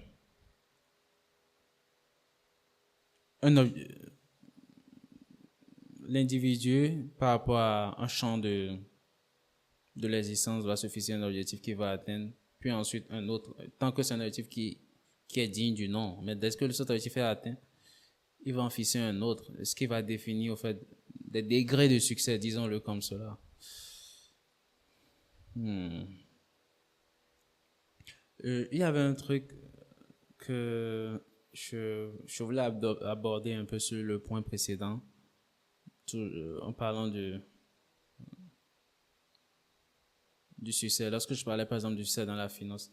l'individu, par rapport à un champ de l'existence, va se fixer un objectif qu'il va atteindre, puis ensuite un autre, tant que c'est un objectif qui est digne du nom. Mais dès que cet objectif est atteint, il va en fixer un autre, ce qui va définir, au fait, des degrés de succès, disons-le comme cela. Il y avait un truc que je voulais aborder un peu sur le point précédent, en parlant du succès. Lorsque je parlais par exemple du succès dans la finance,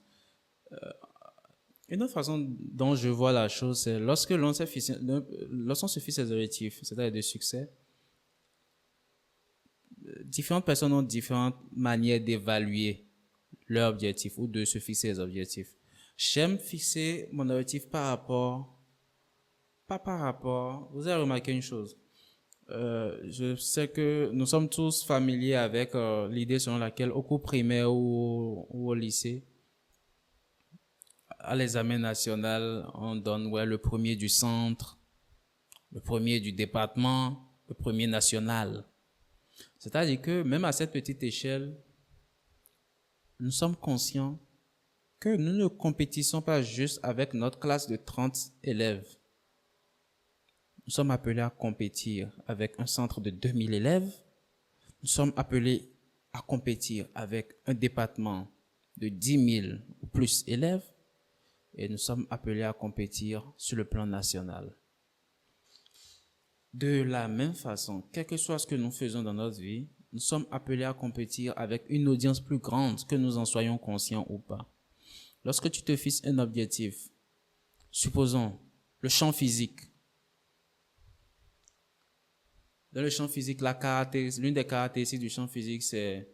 une autre façon dont je vois la chose, c'est lorsqu'on se fixe des objectifs, c'est-à-dire de succès, différentes personnes ont différentes manières d'évaluer leur objectif ou de se fixer des objectifs. J'aime fixer mon objectif vous avez remarqué une chose. Je sais que nous sommes tous familiers avec l'idée selon laquelle au cours primaire ou au lycée, à l'examen national, on donne le premier du centre, le premier du département, le premier national. C'est-à-dire que même à cette petite échelle, nous sommes conscients que nous ne compétissons pas juste avec notre classe de 30 élèves. Nous sommes appelés à compétir avec un centre de 2000 élèves. Nous sommes appelés à compétir avec un département de 10 000 ou plus élèves. Et nous sommes appelés à compétir sur le plan national. De la même façon, quel que soit ce que nous faisons dans notre vie, nous sommes appelés à compétir avec une audience plus grande, que nous en soyons conscients ou pas. Lorsque tu te fixes un objectif, supposons, le champ physique. Dans le champ physique, l'une des caractéristiques du champ physique, c'est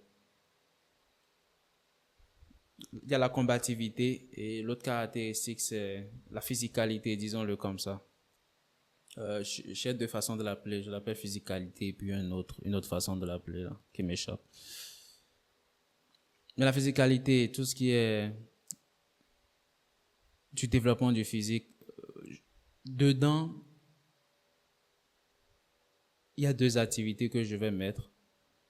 il y a la combativité et l'autre caractéristique, c'est la physicalité, disons-le comme ça. J'ai deux façons de l'appeler. Je l'appelle physicalité et puis une autre façon de l'appeler là, qui m'échappe. Mais la physicalité, tout ce qui est du développement du physique, dedans, il y a deux activités que je vais mettre.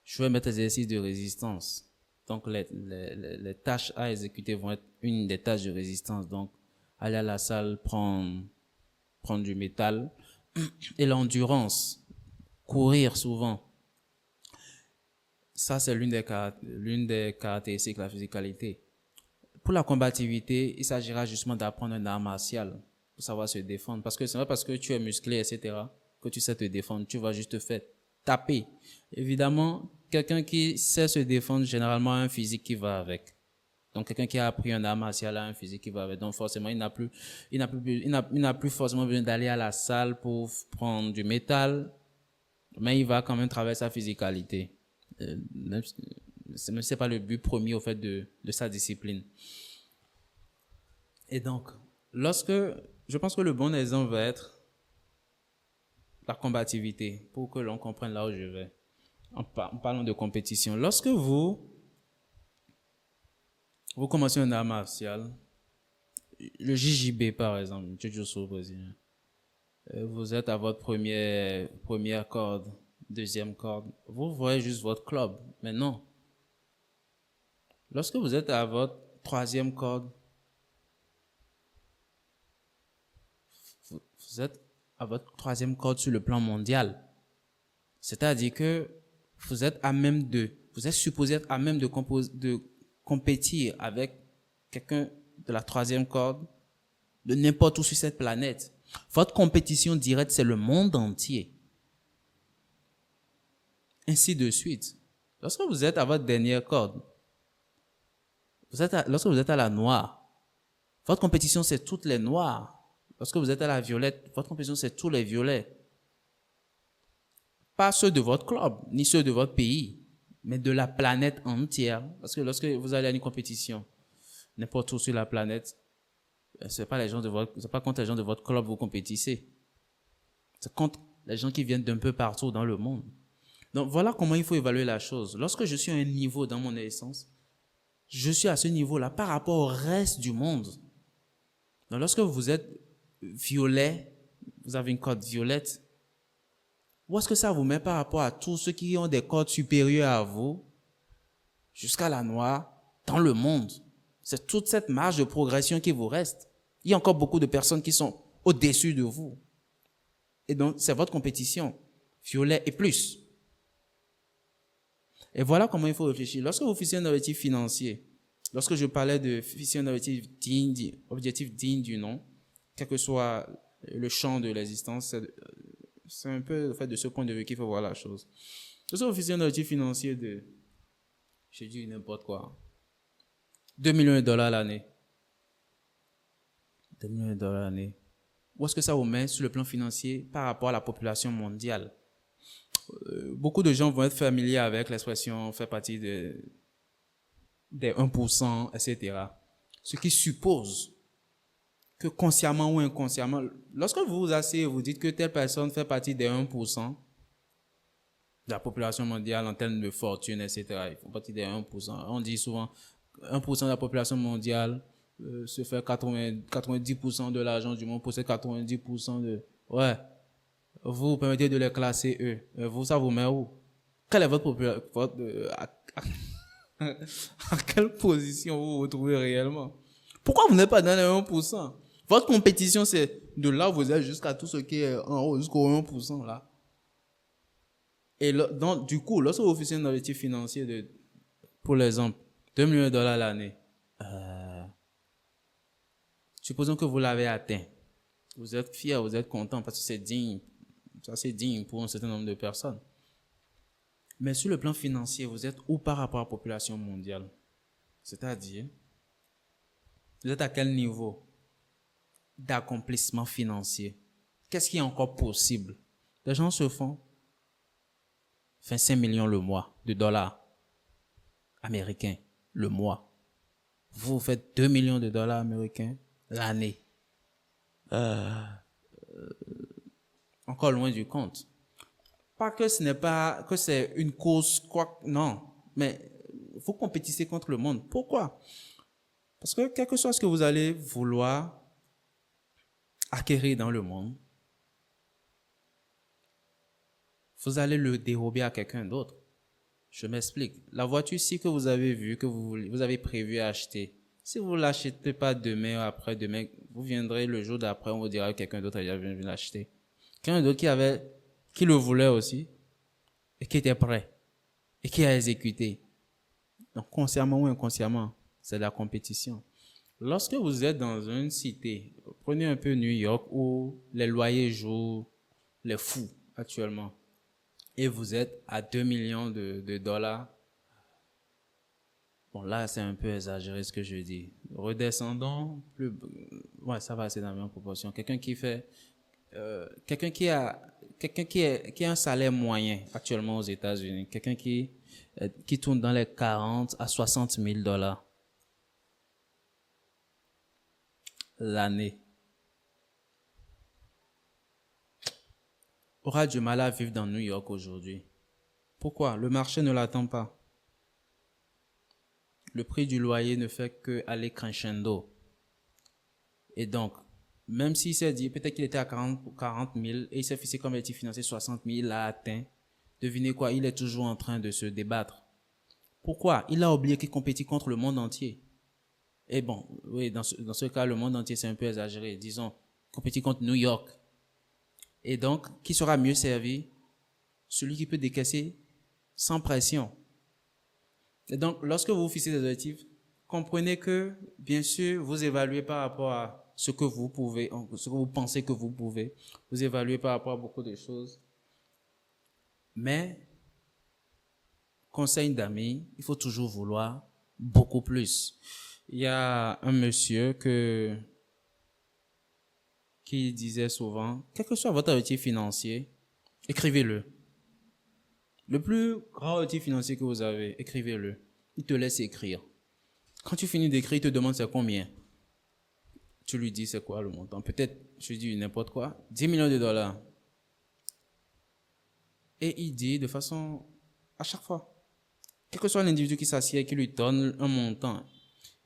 Je vais mettre les exercices de résistance. Donc, les tâches à exécuter vont être une des tâches de résistance. Donc, aller à la salle, prendre du métal. Et l'endurance, courir souvent. Ça, c'est l'une des caractéristiques de la physicalité. Pour la combativité, il s'agira justement d'apprendre un art martial pour savoir se défendre. Parce que c'est pas parce que tu es musclé, etc., que tu sais te défendre. Tu vas juste te faire taper. Évidemment, quelqu'un qui sait se défendre, généralement, a un physique qui va avec. Donc, quelqu'un qui a appris un art martial a un physique qui va avec. Donc, forcément, il n'a plus forcément besoin d'aller à la salle pour prendre du métal, mais il va quand même travailler sa physicalité. Même si c'est pas le but premier, au fait, de sa discipline. Et donc, je pense que le bon exemple va être la combativité, pour que l'on comprenne là où je vais. En parlant de compétition. Lorsque vous commencez un art martial, le JJB par exemple, Jiu-Jitsu au Brésil, vous êtes à votre première corde, deuxième corde, vous voyez juste votre club. Mais non. Lorsque vous êtes à votre troisième corde, vous êtes à votre troisième corde sur le plan mondial. C'est-à-dire que vous êtes supposé être à même de compétir avec quelqu'un de la troisième corde, de n'importe où sur cette planète. Votre compétition directe, c'est le monde entier. Ainsi de suite. Lorsque vous êtes à votre dernière corde, lorsque vous êtes à la noire, votre compétition, c'est toutes les noires. Lorsque vous êtes à la violette, votre compétition, c'est tous les violets. Pas ceux de votre club, ni ceux de votre pays, mais de la planète entière. Parce que lorsque vous allez à une compétition, n'importe où sur la planète, c'est pas contre les gens de votre club que vous compétissez. C'est contre les gens qui viennent d'un peu partout dans le monde. Donc voilà comment il faut évaluer la chose. Lorsque je suis à un niveau dans mon essence, je suis à ce niveau-là par rapport au reste du monde. Donc lorsque vous êtes violet, vous avez une corde violette, où est-ce que ça vous met par rapport à tous ceux qui ont des cordes supérieures à vous, jusqu'à la noire, dans le monde? C'est toute cette marge de progression qui vous reste. Il y a encore beaucoup de personnes qui sont au-dessus de vous. Et donc, c'est votre compétition. Violet et plus. Et voilà comment il faut réfléchir. Lorsque vous fixez un objectif financier, lorsque je parlais de fixer un objectif digne du nom, quel que soit le champ de l'existence, c'est un peu le fait de ce point de vue qu'il faut voir la chose. Lorsque vous fixez un objectif financier de, je dis n'importe quoi, 2 millions de dollars l'année. 2 millions de dollars l'année. Où est-ce que ça vous met sur le plan financier par rapport à la population mondiale? Beaucoup de gens vont être familiers avec l'expression faire partie des 1%, etc. Ce qui suppose que consciemment ou inconsciemment, lorsque vous vous asseyez et vous dites que telle personne fait partie des 1% de la population mondiale en termes de fortune, etc., il fait partie des 1%. On dit souvent 1% de la population mondiale se fait 90% de l'argent du monde, possède 90% de... Ouais. Vous permettez de les classer eux. Vous, ça vous met où? Quelle est votre population? À quelle position vous vous trouvez réellement? Pourquoi vous n'êtes pas dans les 1%? Votre compétition, c'est de là où vous êtes jusqu'à tout ce qui est en haut, jusqu'au 1% là. Et donc, du coup, lorsque vous faites un objectif financier pour l'exemple, 2 millions de dollars l'année, supposons que vous l'avez atteint. Vous êtes fier, vous êtes content parce que c'est digne. C'est digne pour un certain nombre de personnes. Mais sur le plan financier, vous êtes où par rapport à la population mondiale? C'est-à-dire, vous êtes à quel niveau? d'accomplissement financier. Qu'est-ce qui est encore possible? Les gens se font 25 millions le mois de dollars américains le mois. Vous faites 2 millions de dollars américains l'année. Encore loin du compte. Pas que ce n'est pas, que c'est une cause, quoi, non. Mais vous compétissez contre le monde. Pourquoi? Parce que quel que soit ce que vous allez vouloir acquérir dans le monde, vous allez le dérober à quelqu'un d'autre. Je m'explique. La voiture ici que vous avez vue, que vous avez prévu acheter, si vous ne l'achetez pas demain ou après-demain, vous viendrez le jour d'après, on vous dira que quelqu'un d'autre a déjà venu l'acheter. Quelqu'un d'autre qui le voulait aussi, et qui était prêt, et qui a exécuté. Donc, consciemment ou inconsciemment, c'est la compétition. Lorsque vous êtes dans une cité, prenez un peu New York, où les loyers jouent les fous actuellement, et vous êtes à 2 millions de dollars. Bon, là, c'est un peu exagéré ce que je dis. Redescendons, ouais, ça va, c'est dans la même proportion. Quelqu'un qui a un salaire moyen actuellement aux États-Unis, quelqu'un qui tourne dans les 40 à 60 000 dollars l'année, aura du mal à vivre dans New York aujourd'hui. Pourquoi? Le marché ne l'attend pas. Le prix du loyer ne fait qu'aller crescendo. Et donc, même s'il s'est dit, peut-être qu'il était à 40 000 et il s'est fixé comme objectif financier 60 000, il l'a atteint. Devinez quoi? Il est toujours en train de se débattre. Pourquoi? Il a oublié qu'il compétit contre le monde entier. Et bon, oui, dans ce cas, le monde entier, c'est un peu exagéré. Disons, compétit contre New York. Et donc, qui sera mieux servi? Celui qui peut décaisser sans pression. Et donc, lorsque vous fixez des objectifs, comprenez que, bien sûr, vous évaluez par rapport à ce que vous pouvez, ce que vous pensez que vous pouvez. Vous évaluez par rapport à beaucoup de choses. Mais, conseil d'amis, il faut toujours vouloir beaucoup plus. Il y a un monsieur qui disait souvent, quel que soit votre objectif financier, écrivez-le. Le plus grand objectif financier que vous avez, écrivez-le. Il te laisse écrire. Quand tu finis d'écrire, il te demande c'est combien. Tu lui dis c'est quoi le montant. Peut-être, je dis n'importe quoi, 10 millions de dollars. Et il dit de façon, à chaque fois, quel que soit l'individu qui s'assied et qui lui donne un montant,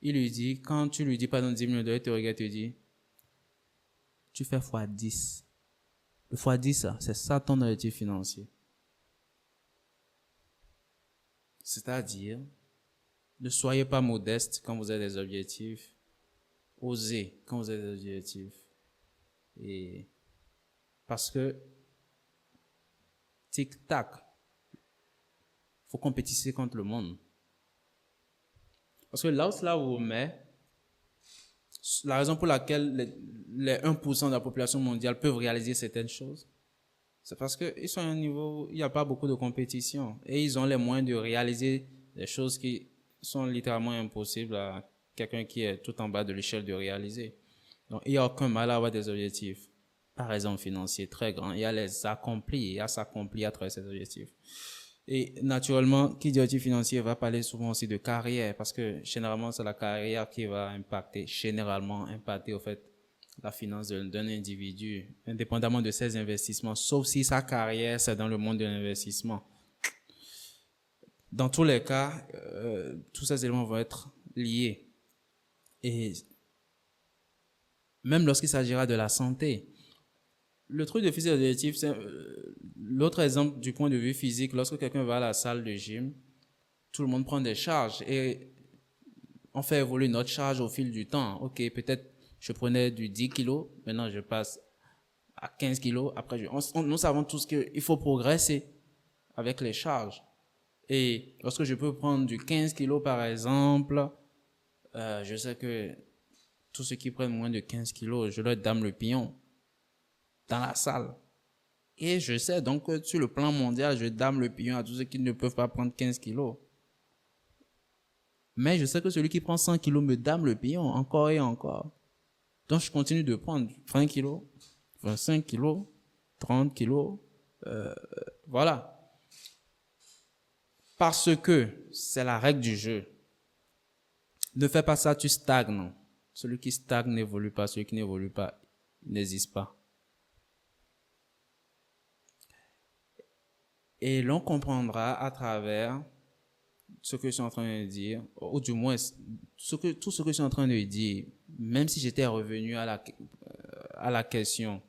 il lui dit, quand tu lui dis par exemple 10 millions de dollars, il te regarde et te dit, tu fais fois 10. Le fois 10, c'est ça ton objectif financier. C'est-à-dire, ne soyez pas modeste quand vous avez des objectifs. Osez quand vous avez des objectifs. Et parce que, tic-tac, faut compétir contre le monde. Parce que là où cela vous met, la raison pour laquelle les 1% de la population mondiale peuvent réaliser certaines choses, c'est parce qu'ils sont à un niveau où il n'y a pas beaucoup de compétition. Et ils ont les moyens de réaliser des choses qui sont littéralement impossibles à quelqu'un qui est tout en bas de l'échelle de réaliser. Donc, il n'y a aucun mal à avoir des objectifs, par exemple financiers, très grands. Il y a les accomplir, il y a s'accomplir à travers ces objectifs. Et naturellement, qui dit objectif financier va parler souvent aussi de carrière, parce que généralement, c'est la carrière qui va impacter, au fait, la finance d'un individu, indépendamment de ses investissements, sauf si sa carrière, c'est dans le monde de l'investissement. Dans tous les cas, tous ces éléments vont être liés. Et même lorsqu'il s'agira de la santé, le truc de fixer des objectifs, c'est l'autre exemple du point de vue physique. Lorsque quelqu'un va à la salle de gym, tout le monde prend des charges et on fait évoluer notre charge au fil du temps. Ok, peut-être je prenais du 10 kilos, maintenant je passe à 15 kilos. Après, nous savons tous qu'il faut progresser avec les charges. Et lorsque je peux prendre du 15 kilos par exemple, je sais que tous ceux qui prennent moins de 15 kilos, je leur dame le pion dans la salle. Et je sais donc que sur le plan mondial, je dame le pion à tous ceux qui ne peuvent pas prendre 15 kilos. Mais je sais que celui qui prend 100 kilos me dame le pion encore et encore. Donc, je continue de prendre 20 kilos, 25 kilos, 30 kilos, voilà. Parce que c'est la règle du jeu. Ne fais pas ça, tu stagnes. Celui qui stagne n'évolue pas, celui qui n'évolue pas n'existe pas. Et l'on comprendra à travers ce que je suis en train de dire, ou du moins tout ce que je suis en train de dire, même si j'étais revenu à la question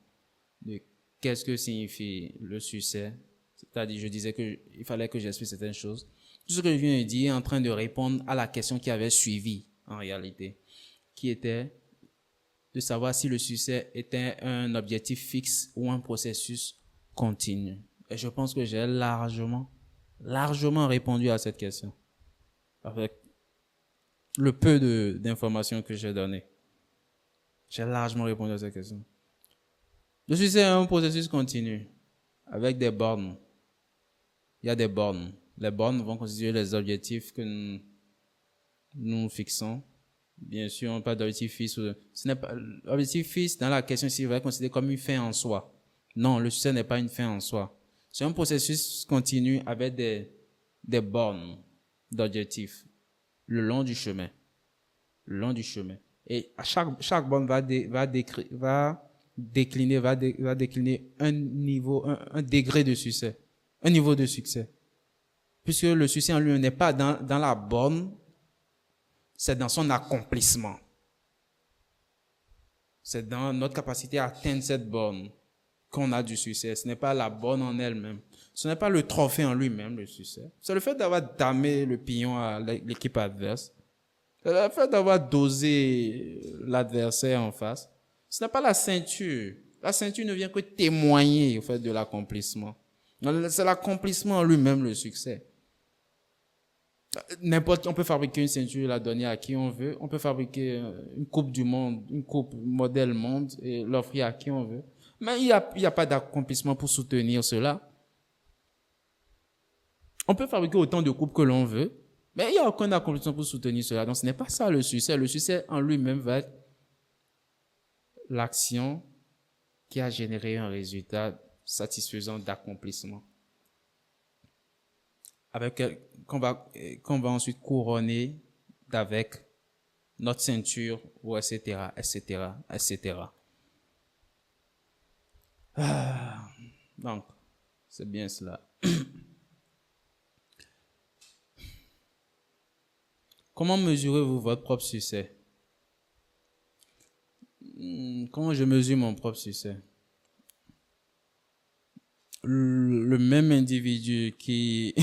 de qu'est-ce que signifie le succès, c'est-à-dire je disais qu'il fallait que j'explique certaines choses. Tout ce que je viens de dire est en train de répondre à la question qui avait suivi en réalité, qui était de savoir si le succès était un objectif fixe ou un processus continu. Et je pense que j'ai largement répondu à cette question avec le peu d'informations que j'ai données. J'ai largement répondu à cette question. Le succès est un processus continu avec des bornes. Il y a des bornes. Les bornes vont constituer les objectifs que nous fixons. Bien sûr, on parle d'objectif fixe. Ce n'est pas l'objectif fixe dans la question ici va être considéré comme une fin en soi. Non, le succès n'est pas une fin en soi. C'est un processus continu avec des bornes d'objectifs le long du chemin. Le long du chemin. Et à chaque borne va décliner un niveau, un degré de succès. Un niveau de succès. Puisque le succès en lui n'est pas dans la borne, c'est dans son accomplissement. C'est dans notre capacité à atteindre cette borne qu'on a du succès. Ce n'est pas la borne en elle-même. Ce n'est pas le trophée en lui-même, le succès. C'est le fait d'avoir damé le pion à l'équipe adverse. C'est le fait d'avoir dosé l'adversaire en face. Ce n'est pas la ceinture. La ceinture ne vient que témoigner au fait de l'accomplissement. C'est l'accomplissement en lui-même, le succès. On peut fabriquer une ceinture, la donner à qui on veut. On peut fabriquer une coupe du monde, une coupe modèle monde et l'offrir à qui on veut. Mais il y a pas d'accomplissement pour soutenir cela. On peut fabriquer autant de coupes que l'on veut, mais il n'y a aucun accomplissement pour soutenir cela. Donc ce n'est pas ça le succès. Le succès en lui-même va être l'action qui a généré un résultat satisfaisant d'accomplissement. Qu'on va ensuite couronner avec notre ceinture, ou etc., etc., etc. Donc, c'est bien cela. Comment mesurez-vous votre propre succès? Comment je mesure mon propre succès? Le même individu qui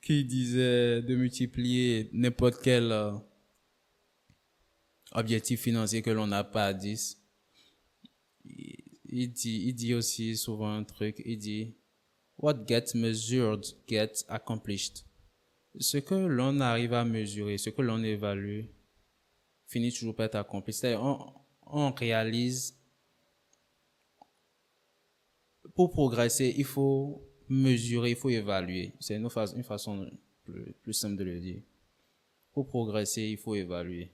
qui disait de multiplier n'importe quel objectif financier que l'on n'a pas à 10, il dit aussi souvent un truc, il dit what gets measured gets accomplished. Ce que l'on arrive à mesurer, ce que l'on évalue, finit toujours par être accompli. C'est-à-dire, on réalise, pour progresser, il faut mesurer, il faut évaluer. C'est une façon plus simple de le dire. Pour progresser, il faut évaluer.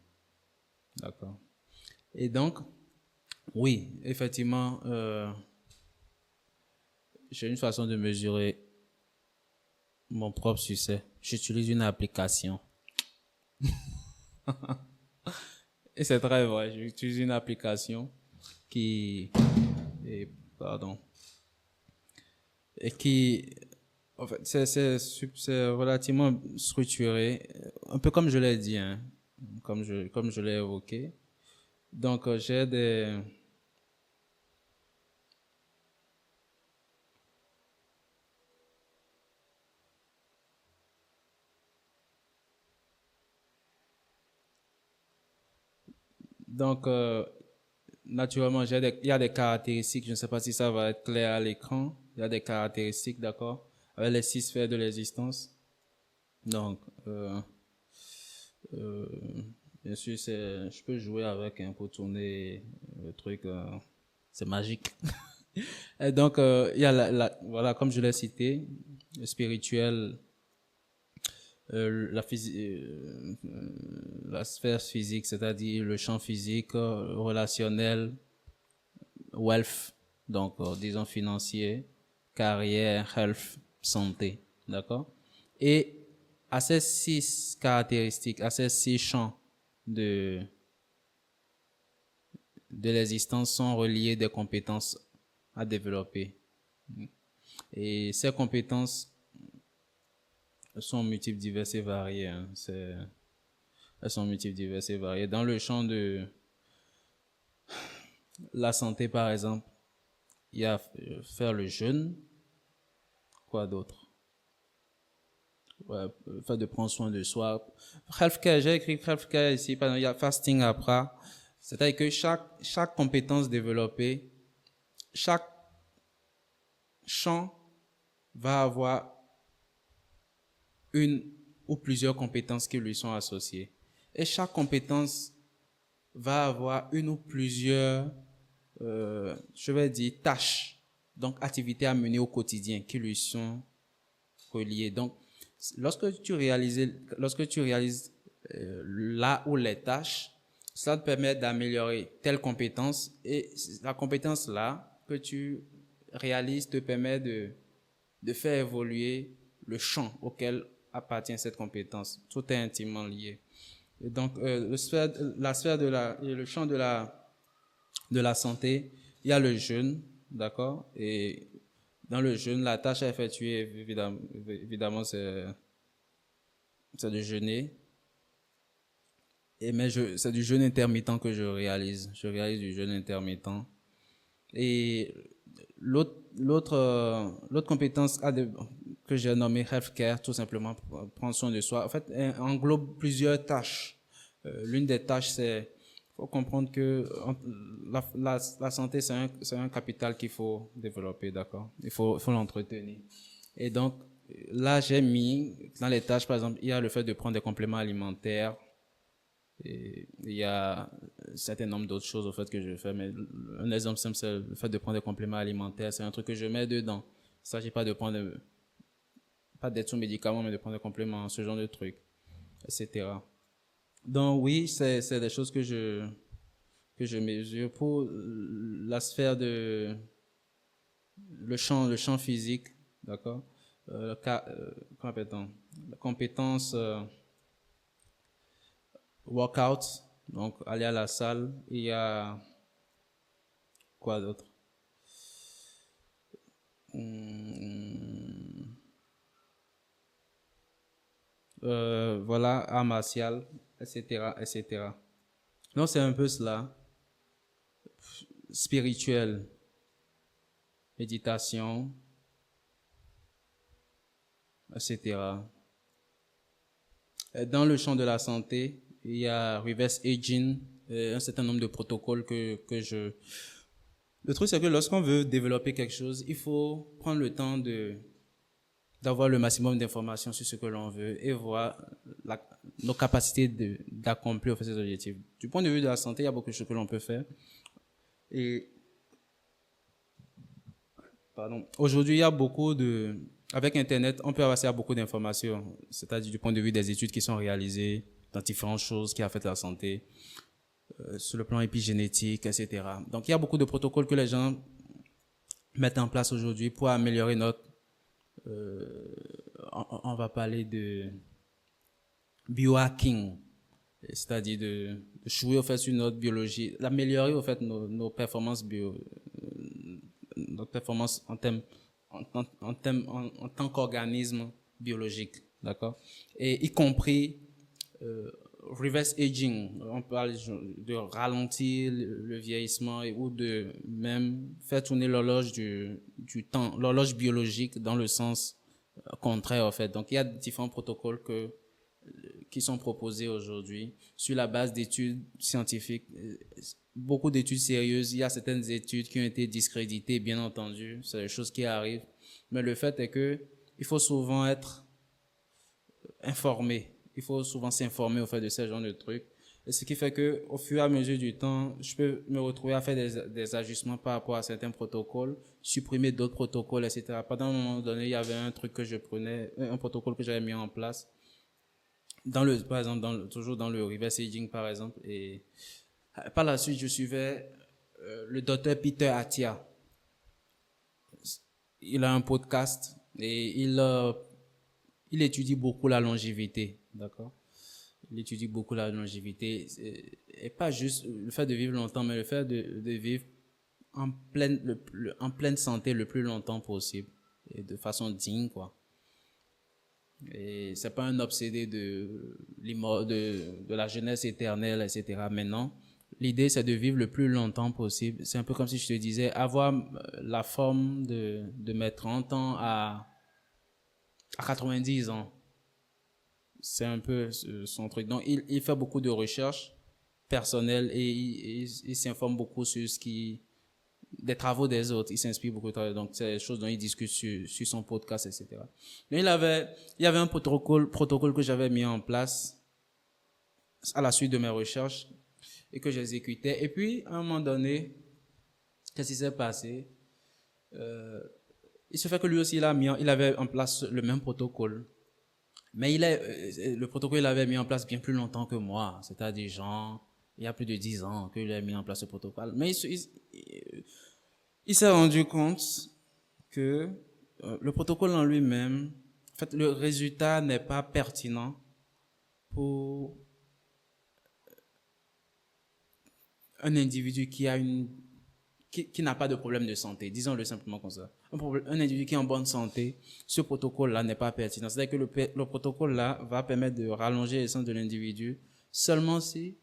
D'accord. Et donc, oui, effectivement, j'ai une façon de mesurer mon propre succès. J'utilise une application. Et c'est très vrai, j'utilise une application qui en fait, c'est relativement structuré, un peu comme je l'ai dit, hein, comme je l'ai évoqué. Donc, j'ai des... Donc, naturellement, il y a des caractéristiques, je ne sais pas si ça va être clair à l'écran. Il y a des caractéristiques, d'accord, avec les 6 sphères de l'existence. Donc, bien sûr, je peux jouer avec pour tourner le truc, c'est magique. Et donc, il y a voilà, comme je l'ai cité, le spirituel, la sphère physique, c'est-à-dire le champ physique, relationnel, wealth, donc disons financier, carrière, health, santé, d'accord? Et à ces 6 caractéristiques, à ces 6 champs de, de l'existence sont reliées des compétences à développer. Et ces compétences sont multiples, diverses et variées. Hein. Elles sont multiples, diverses et variées. Dans le champ de la santé, par exemple, il y a faire le jeûne, quoi d'autre? Ouais, faire de prendre soin de soi. Healthcare, j'ai écrit healthcare ici, par exemple, il y a fasting après. C'est-à-dire que chaque compétence développée, chaque champ va avoir une ou plusieurs compétences qui lui sont associées. Et chaque compétence va avoir une ou plusieurs, je vais dire, tâches, donc activités à mener au quotidien qui lui sont reliées. Donc, lorsque tu réalises là où les tâches, ça te permet d'améliorer telle compétence et la compétence là que tu réalises te permet de faire évoluer le champ auquel appartient cette compétence. Tout est intimement lié. Et donc, le champ de la santé, il y a le jeûne, d'accord? Et dans le jeûne, la tâche à effectuer, évidemment c'est de jeûner. C'est du jeûne intermittent que je réalise. Je réalise du jeûne intermittent. Et l'autre compétence que j'ai nommée healthcare, tout simplement, prendre soin de soi, en fait, englobe plusieurs tâches. L'une des tâches, faut comprendre que la santé, c'est un capital qu'il faut développer, d'accord? Il faut l'entretenir. Et donc, là, j'ai mis dans les tâches, par exemple, il y a le fait de prendre des compléments alimentaires, et il y a un certain nombre d'autres choses au fait que je fais, mais un exemple simple, c'est le fait de prendre des compléments alimentaires. C'est un truc que je mets dedans. Il ne s'agit pas de prendre, pas d'être sous médicaments, mais de prendre des compléments, ce genre de trucs, etc. Donc oui, c'est des choses que je mesure pour la sphère le champ physique, d'accord? Comment appelle-t-on? La compétence, workout, donc aller à la salle. Il y a quoi d'autre? Voilà, art martial, etc., etc. Donc c'est un peu cela. Spirituel, méditation, etc. Dans le champ de la santé, il y a reverse aging, un certain nombre de protocoles que je... Le truc, c'est que lorsqu'on veut développer quelque chose, il faut prendre le temps d'avoir le maximum d'informations sur ce que l'on veut et voir nos capacités d'accomplir ces objectifs. Du point de vue de la santé, il y a beaucoup de choses que l'on peut faire. Et, pardon, aujourd'hui, il y a avec Internet, on peut avoir accès à beaucoup d'informations, c'est-à-dire du point de vue des études qui sont réalisées dans différentes choses qui affectent la santé, sur le plan épigénétique, etc. Donc, il y a beaucoup de protocoles que les gens mettent en place aujourd'hui pour améliorer on va parler de biohacking, c'est-à-dire de jouer au fait sur notre biologie, d'améliorer au fait nos performances notre performance en tant qu'organisme biologique, d'accord? Et y compris reverse aging, on parle de ralentir le vieillissement ou de même faire tourner l'horloge du temps, l'horloge biologique dans le sens contraire en fait. Donc il y a différents protocoles qui sont proposés aujourd'hui sur la base d'études scientifiques, beaucoup d'études sérieuses. Il y a certaines études qui ont été discréditées, bien entendu, c'est des choses qui arrivent. Mais le fait est que il faut souvent être informé. Il faut souvent s'informer au fait de ce genre de trucs. Et ce qui fait que, au fur et à mesure du temps, je peux me retrouver à faire des ajustements par rapport à certains protocoles, supprimer d'autres protocoles, etc. Pendant un moment donné, il y avait un truc que je prenais, un protocole que j'avais mis en place. par exemple, toujours dans le reverse aging, par exemple, et par la suite, je suivais le docteur Peter Attia. Il a un podcast et il étudie beaucoup la longévité, d'accord? Il étudie beaucoup la longévité et pas juste le fait de vivre longtemps, mais le fait de vivre en pleine santé le plus longtemps possible et de façon digne, quoi. Et c'est pas un obsédé de la jeunesse éternelle, etc. Maintenant, l'idée, c'est de vivre le plus longtemps possible. C'est un peu comme si je te disais, avoir la forme de mes 30 ans à 90 ans. C'est un peu son truc. Donc, il fait beaucoup de recherches personnelles et il s'informe beaucoup sur des travaux des autres. Il s'inspire beaucoup de travaux. Donc, c'est des choses dont il discute sur son podcast, etc. Mais il y avait un protocole que j'avais mis en place à la suite de mes recherches et que j'exécutais. Et puis, à un moment donné, qu'est-ce qui s'est passé? Il se fait que lui aussi, il avait en place le même protocole. Mais le protocole, il avait mis en place bien plus longtemps que moi. C'est-à-dire, genre, il y a plus de 10 ans qu'il a mis en place ce protocole. Mais il s'est rendu compte que le protocole en lui-même, en fait, le résultat n'est pas pertinent pour un individu qui n'a pas de problème de santé. Disons-le simplement comme ça. Un individu qui est en bonne santé, ce protocole-là n'est pas pertinent. C'est-à-dire que le protocole-là va permettre de rallonger l'essence de l'individu seulement si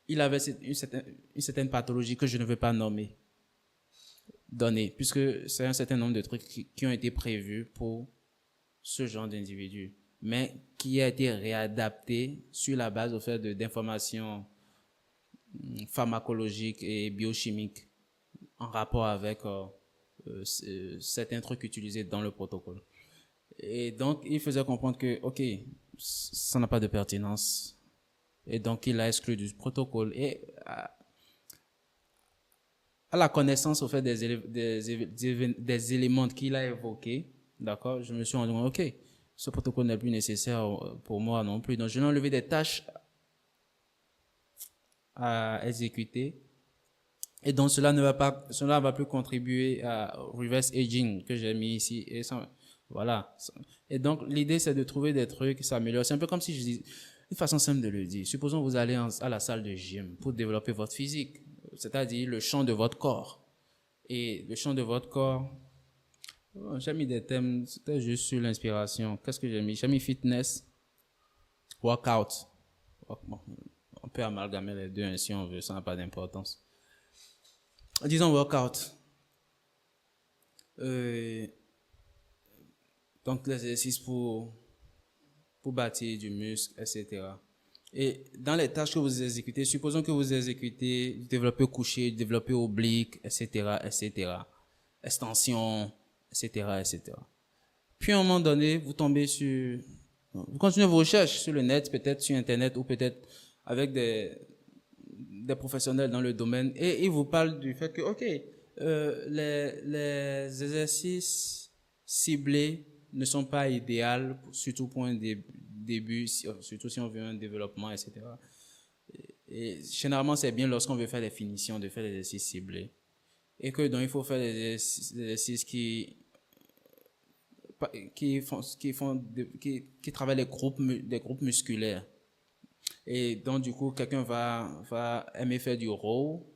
il avait une certaine pathologie que je ne veux pas donner, puisque c'est un certain nombre de trucs qui ont été prévus pour ce genre d'individu, mais qui a été réadapté sur la base au fait d'informations pharmacologiques et biochimiques en rapport avec certains trucs utilisés dans le protocole. Et donc, il faisait comprendre que, OK, ça n'a pas de pertinence. Et donc, il a exclu du protocole. Et à la connaissance au fait des éléments qu'il a évoqués, d'accord, je me suis rendu compte, OK, ce protocole n'est plus nécessaire pour moi non plus. Donc, je l'ai enlevé des tâches à exécuter. Et donc, cela va plus contribuer à reverse aging que j'ai mis ici. Et ça, voilà. Et donc, l'idée, c'est de trouver des trucs qui s'améliorent. C'est un peu comme si je dis, une façon simple de le dire. Supposons que vous allez à la salle de gym pour développer votre physique, c'est-à-dire le champ de votre corps. Et le champ de votre corps, j'ai mis des thèmes, c'était juste sur l'inspiration. Qu'est-ce que j'ai mis? J'ai mis fitness, workout. Bon, on peut amalgamer les deux si on veut, ça n'a pas d'importance. Disons workout. Donc l'exercice pour bâtir du muscle, etc. Et dans les tâches que vous exécutez, supposons que vous exécutez du développé couché, du développé oblique, etc., etc., extension, etc., etc. Puis à un moment donné, vous continuez vos recherches sur le net, peut-être sur Internet ou peut-être avec des professionnels dans le domaine et ils vous parlent du fait que, OK, les exercices ciblés ne sont pas idéaux, surtout pour un début, surtout si on veut un développement, etc. Et généralement, c'est bien lorsqu'on veut faire des finitions, de faire des exercices ciblés. Et que donc il faut faire des exercices qui travaillent des groupes musculaires. Et donc, du coup, quelqu'un va aimer faire du row,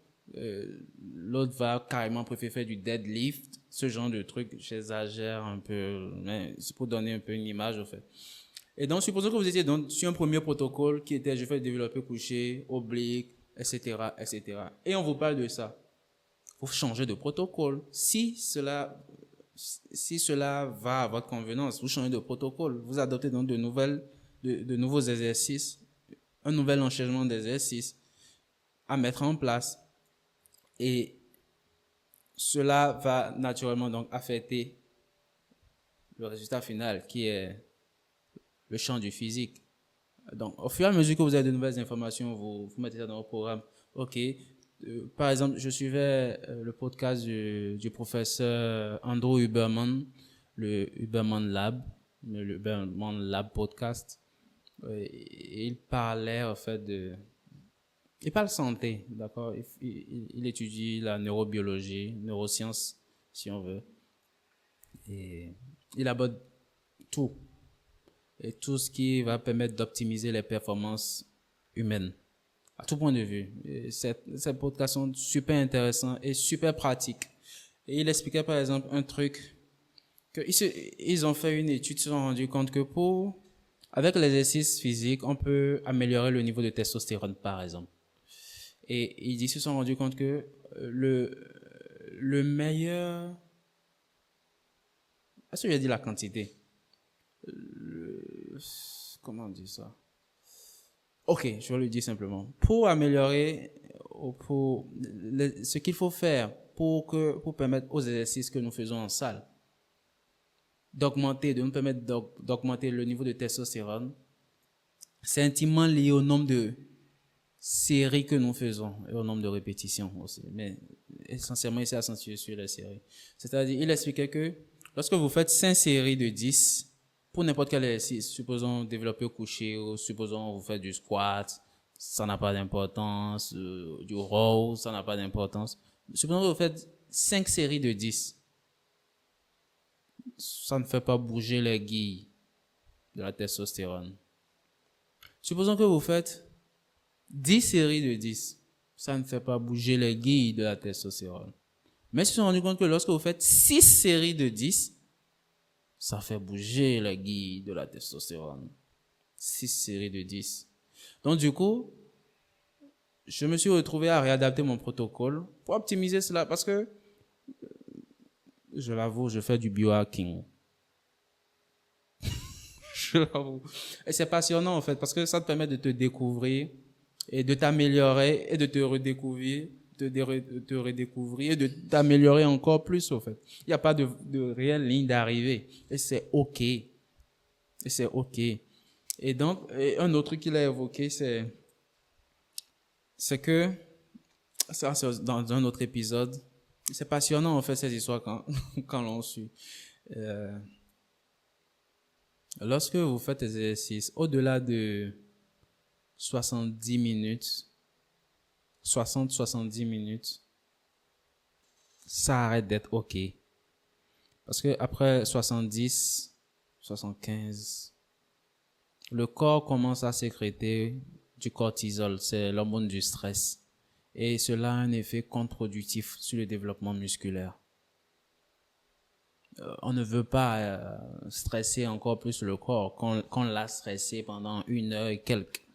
l'autre va carrément préférer faire du deadlift, ce genre de truc. J'exagère un peu, mais c'est pour donner un peu une image, au fait. Et donc, supposons que vous étiez donc sur un premier protocole qui était, je fais développer couché, oblique, etc., etc. Et on vous parle de ça. Vous changez de protocole. Si cela va à votre convenance, vous changez de protocole. Vous adoptez donc de nouveaux exercices, un nouvel enchaînement d'exercices à mettre en place. Et cela va naturellement donc affecter le résultat final qui est le champ du physique. Donc, au fur et à mesure que vous avez de nouvelles informations, vous mettez ça dans vos programmes. OK. Par exemple, je suivais le podcast du professeur Andrew Huberman, le Huberman Lab podcast. il parlait en fait il parle santé, d'accord? Il étudie la neurobiologie, neurosciences, si on veut. Et il aborde tout. Et tout ce qui va permettre d'optimiser les performances humaines, à tout point de vue. Et ces podcasts sont super intéressants et super pratiques. Et il expliquait par exemple un truc ils ont fait une étude, ils se sont rendus compte que avec l'exercice physique, on peut améliorer le niveau de testostérone, par exemple. Et ils se sont rendus compte que le meilleur, est-ce que j'ai dit la quantité? Comment on dit ça? Ok, je vais le dire simplement. Pour améliorer, ce qu'il faut faire pour permettre aux exercices que nous faisons en salle de nous permettre d'augmenter le niveau de testostérone, c'est intimement lié au nombre de séries que nous faisons et au nombre de répétitions aussi. Mais essentiellement, il s'est accentué sur les séries. C'est-à-dire, il expliquait que lorsque vous faites 5 séries de 10, pour n'importe quel exercice, supposons développer au coucher ou supposons vous faites du squat, ça n'a pas d'importance, du row, ça n'a pas d'importance. Supposons que vous faites 5 séries de 10, ça ne fait pas bouger les guilles de la testostérone. Supposons que vous faites 10 séries de 10, ça ne fait pas bouger les guilles de la testostérone. Mais ils se sont rendus compte que lorsque vous faites 6 séries de 10, ça fait bouger les guilles de la testostérone. 6 séries de 10. Donc du coup, je me suis retrouvé à réadapter mon protocole pour optimiser cela parce que, je l'avoue, je fais du biohacking. Je l'avoue. Et c'est passionnant en fait parce que ça te permet de te découvrir et de t'améliorer et de te redécouvrir, te redécouvrir et de t'améliorer encore plus au fait. Il n'y a pas de réelle ligne d'arrivée et c'est ok. Et c'est ok. Et donc, un autre truc qu'il a évoqué, c'est que, ça c'est dans un autre épisode, c'est passionnant en fait ces histoires quand l'on suit. Euh, Lorsque vous faites des exercices au-delà de 70 minutes, 60-70 minutes, ça arrête d'être OK. Parce que après 70, 75, le corps commence à sécréter du cortisol, c'est l'hormone du stress. Et cela a un effet contre-productif sur le développement musculaire. On ne veut pas stresser encore plus le corps qu'on l'a stressé pendant 1 heure et quelques.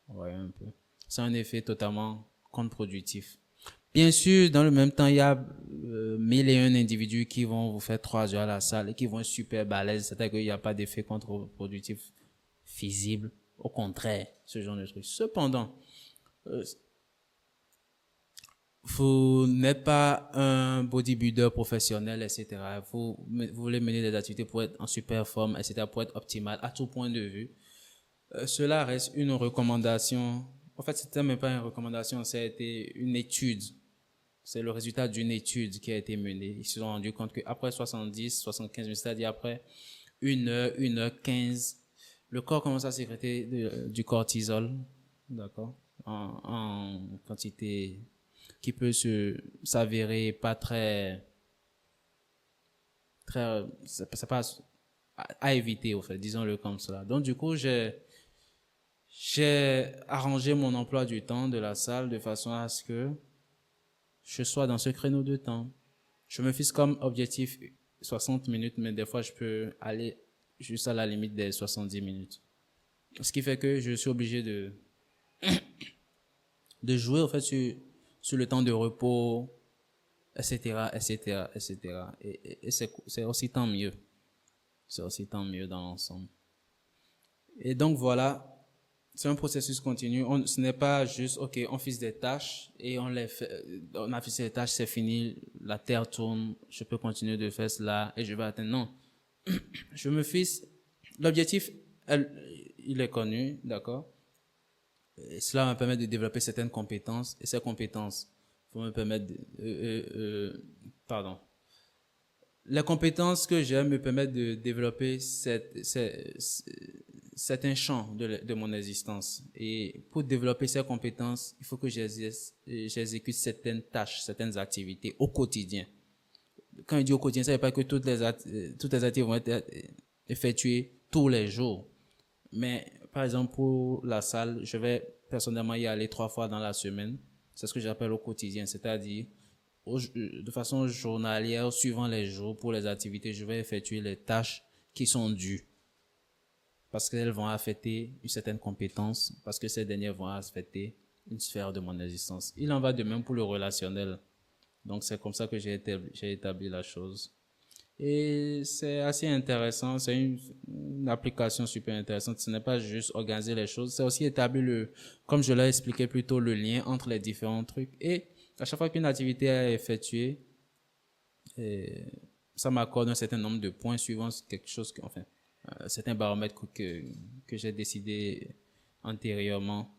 Ouais, un peu. C'est un effet totalement contre-productif. Bien sûr, dans le même temps, il y a 1001 individus qui vont vous faire 3 heures à la salle et qui vont être super balèzes. C'est-à-dire qu'il n'y a pas d'effet contre-productif visible. Au contraire, ce genre de truc. Cependant, vous n'êtes pas un bodybuilder professionnel, etc. Vous voulez mener des activités pour être en super forme, etc., pour être optimal à tout point de vue. Cela reste une recommandation. En fait, c'était même pas une recommandation, c'était une étude. C'est le résultat d'une étude qui a été menée. Ils se sont rendus compte qu'après 70, 75 minutes, c'est-à-dire après 1 heure 15, le corps commence à sécréter du cortisol, d'accord, en quantité qui peut s'avérer pas très, c'est pas à éviter, au fait, disons-le comme cela. Donc, du coup, j'ai arrangé mon emploi du temps de la salle de façon à ce que je sois dans ce créneau de temps. Je me fixe comme objectif 60 minutes, mais des fois, je peux aller juste à la limite des 70 minutes. Ce qui fait que je suis obligé de jouer, au fait, sur le temps de repos, etc., etc., etc. Et c'est aussi tant mieux. C'est aussi tant mieux dans l'ensemble. Et donc, voilà. C'est un processus continu. Ce n'est pas juste, OK, on fixe des tâches et on les fait, on a fixé les tâches, c'est fini, la terre tourne, je peux continuer de faire cela et je vais atteindre. Non. Je me fixe, l'objectif, il est connu, d'accord? Et cela va me permettre de développer certaines compétences et ces compétences vont me permettre pardon. Les compétences que j'ai me permettent de développer certains champs de mon existence. Et pour développer ces compétences, il faut que j'exécute certaines tâches, certaines activités au quotidien. Quand je dis au quotidien, ça ne veut pas que toutes les activités vont être effectuées tous les jours. Mais par exemple, pour la salle, je vais personnellement y aller 3 fois dans la semaine. C'est ce que j'appelle au quotidien, c'est-à-dire de façon journalière, suivant les jours, pour les activités, je vais effectuer les tâches qui sont dues. Parce qu'elles vont affecter une certaine compétence, parce que ces dernières vont affecter une sphère de mon existence. Il en va de même pour le relationnel. Donc c'est comme ça que j'ai établi la chose. Et c'est assez intéressant, c'est une application super intéressante. Ce n'est pas juste organiser les choses, c'est aussi établir comme je l'ai expliqué plus tôt, le lien entre les différents trucs. Et à chaque fois qu'une activité est effectuée, ça m'accorde un certain nombre de points suivant quelque chose c'est un baromètre que j'ai décidé antérieurement.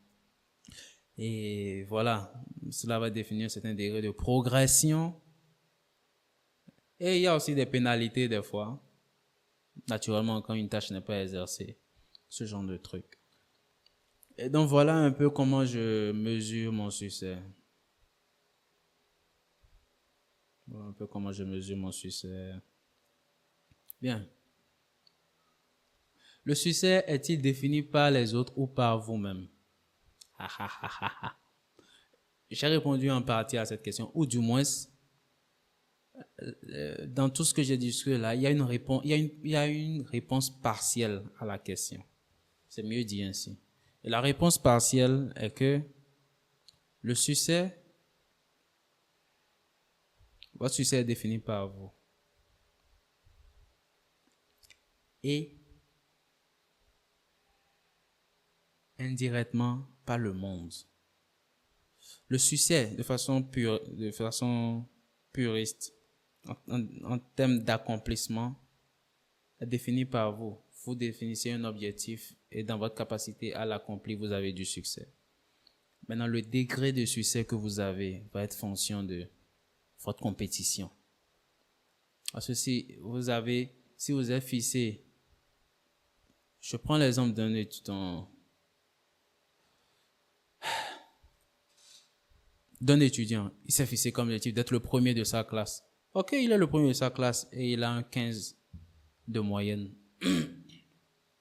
Et voilà, cela va définir un certain degré de progression. Et il y a aussi des pénalités des fois. Naturellement, quand une tâche n'est pas exercée. Ce genre de truc. Et donc voilà un peu comment je mesure mon succès. Voilà un peu comment je mesure mon succès. Bien. Le succès est-il défini par les autres ou par vous-même? J'ai répondu en partie à cette question, ou du moins, dans tout ce que j'ai discuté là, il y a une réponse partielle à la question. C'est mieux dit ainsi. Et la réponse partielle est que le succès, votre succès est défini par vous. Et indirectement par le monde. Le succès, de façon puriste, en termes d'accomplissement, est défini par vous. Vous définissez un objectif et dans votre capacité à l'accomplir, vous avez du succès. Maintenant, le degré de succès que vous avez va être fonction de votre compétition. Parce que si vous êtes fixé, je prends l'exemple d'un étudiant, il s'est fixé comme objectif d'être le premier de sa classe. Ok, il est le premier de sa classe et il a un 15 de moyenne.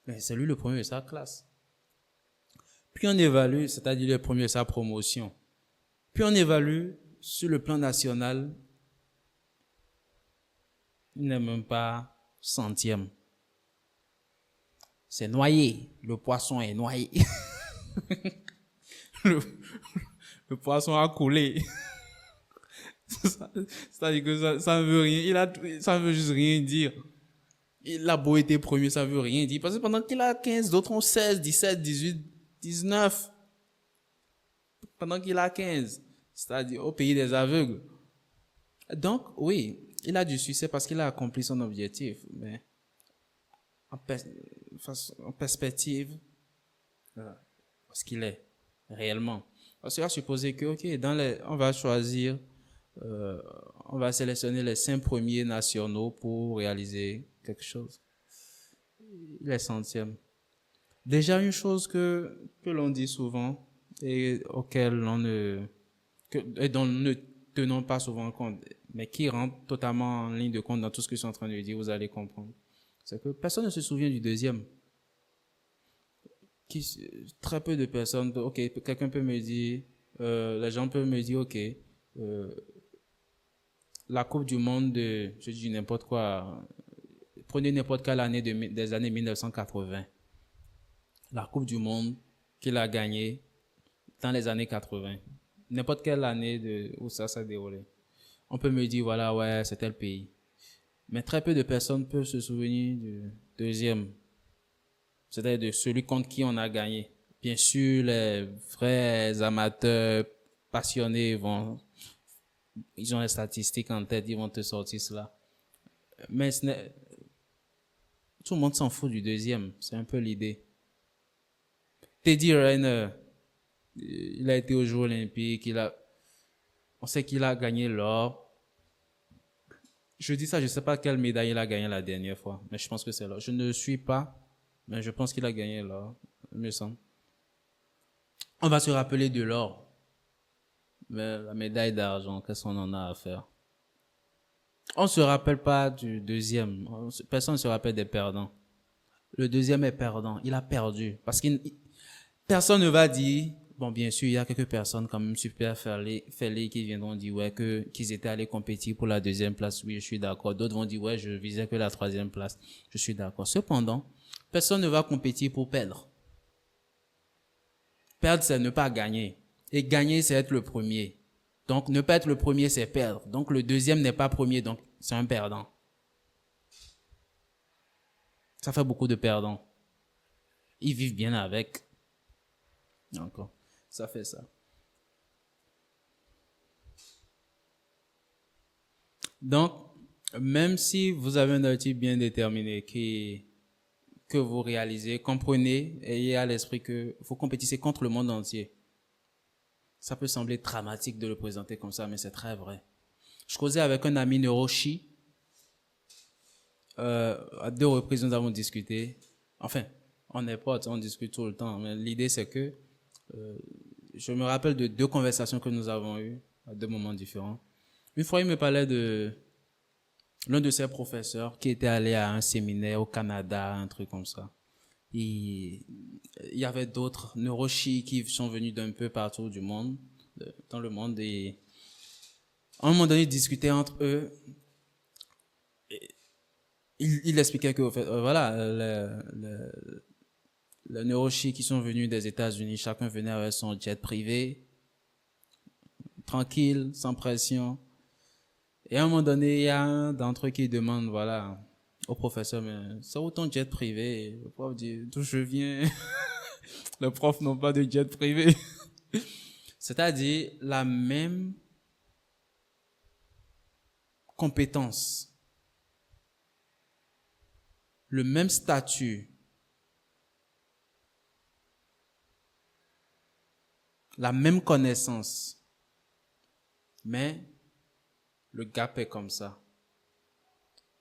Mais c'est lui le premier de sa classe. Puis on évalue, c'est-à-dire le premier de sa promotion. Puis on évalue sur le plan national, il n'est même pas centième. C'est noyé. Le poisson est noyé. le poisson a coulé. C'est-à-dire que ça ne veut rien. Ça ne veut juste rien dire. Il a beau être premier, ça ne veut rien dire. Parce que pendant qu'il a 15, d'autres ont 16, 17, 18, 19. Pendant qu'il a 15. C'est-à-dire au pays des aveugles. Donc, oui, il a du succès parce qu'il a accompli son objectif. Mais en perspective, parce qu'il est réellement. Parce qu'il va supposer que, ok, on va choisir, on va sélectionner les 5 premiers nationaux pour réaliser quelque chose. Il est centième. Déjà, une chose que l'on dit souvent et dont nous ne tenons pas souvent compte, mais qui rentre totalement en ligne de compte dans tout ce que je suis en train de dire, vous allez comprendre. C'est que personne ne se souvient du deuxième. Très peu de personnes, ok, quelqu'un peut me dire, les gens peuvent me dire, ok, la Coupe du Monde je dis n'importe quoi, prenez n'importe quelle année des années 1980. La Coupe du Monde qu'il a gagnée dans les années 80. N'importe quelle année où ça s'est déroulé. On peut me dire, voilà, ouais, c'était le pays. Mais très peu de personnes peuvent se souvenir du deuxième. C'est-à-dire de celui contre qui on a gagné. Bien sûr, les vrais amateurs passionnés ils ont les statistiques en tête, ils vont te sortir cela. Mais tout le monde s'en fout du deuxième. C'est un peu l'idée. Teddy Riner, il a été aux Jeux Olympiques, on sait qu'il a gagné l'or. Je dis ça, je ne sais pas quelle médaille il a gagné la dernière fois, mais je pense que c'est l'or. Je ne suis pas Mais je pense qu'il a gagné l'or, il me semble. On va se rappeler de l'or. Mais la médaille d'argent, qu'est-ce qu'on en a à faire? On ne se rappelle pas du deuxième. Personne ne se rappelle des perdants. Le deuxième est perdant. Il a perdu. Parce que personne ne va dire, bon, bien sûr, il y a quelques personnes quand même super fêlées qui viendront dire, ouais, qu'ils étaient allés compétir pour la deuxième place. Oui, je suis d'accord. D'autres vont dire, ouais, je visais que la troisième place. Je suis d'accord. Cependant, personne ne va compétir pour perdre. Perdre, c'est ne pas gagner. Et gagner, c'est être le premier. Donc, ne pas être le premier, c'est perdre. Donc, le deuxième n'est pas premier, donc c'est un perdant. Ça fait beaucoup de perdants. Ils vivent bien avec. Encore. Ça fait ça. Donc, même si vous avez un objectif bien déterminé que vous réalisez, comprenez, ayez à l'esprit que vous compétissez contre le monde entier. Ça peut sembler dramatique de le présenter comme ça, mais c'est très vrai. Je causais avec un ami neurochi. À 2 reprises, nous avons discuté. Enfin, on est potes, on discute tout le temps. Mais l'idée, c'est que je me rappelle de 2 conversations que nous avons eues à 2 moments différents. Une fois, il me parlait de l'un de ses professeurs qui était allé à un séminaire au Canada, un truc comme ça. Il y avait d'autres neurochis qui sont venus d'un peu partout du monde, dans le monde, et à un moment donné, ils discutaient entre eux. Il expliquait que, voilà, les neurochis qui sont venus des États-Unis, chacun venait avec son jet privé, tranquille, sans pression. Et à un moment donné, il y a un d'entre eux qui demande, voilà, au professeur, mais c'est où ton jet privé? Et le prof dit, d'où je viens? Les profs n'ont pas de jet privé. C'est-à-dire la même compétence, le même statut, la même connaissance, mais le gap est comme ça.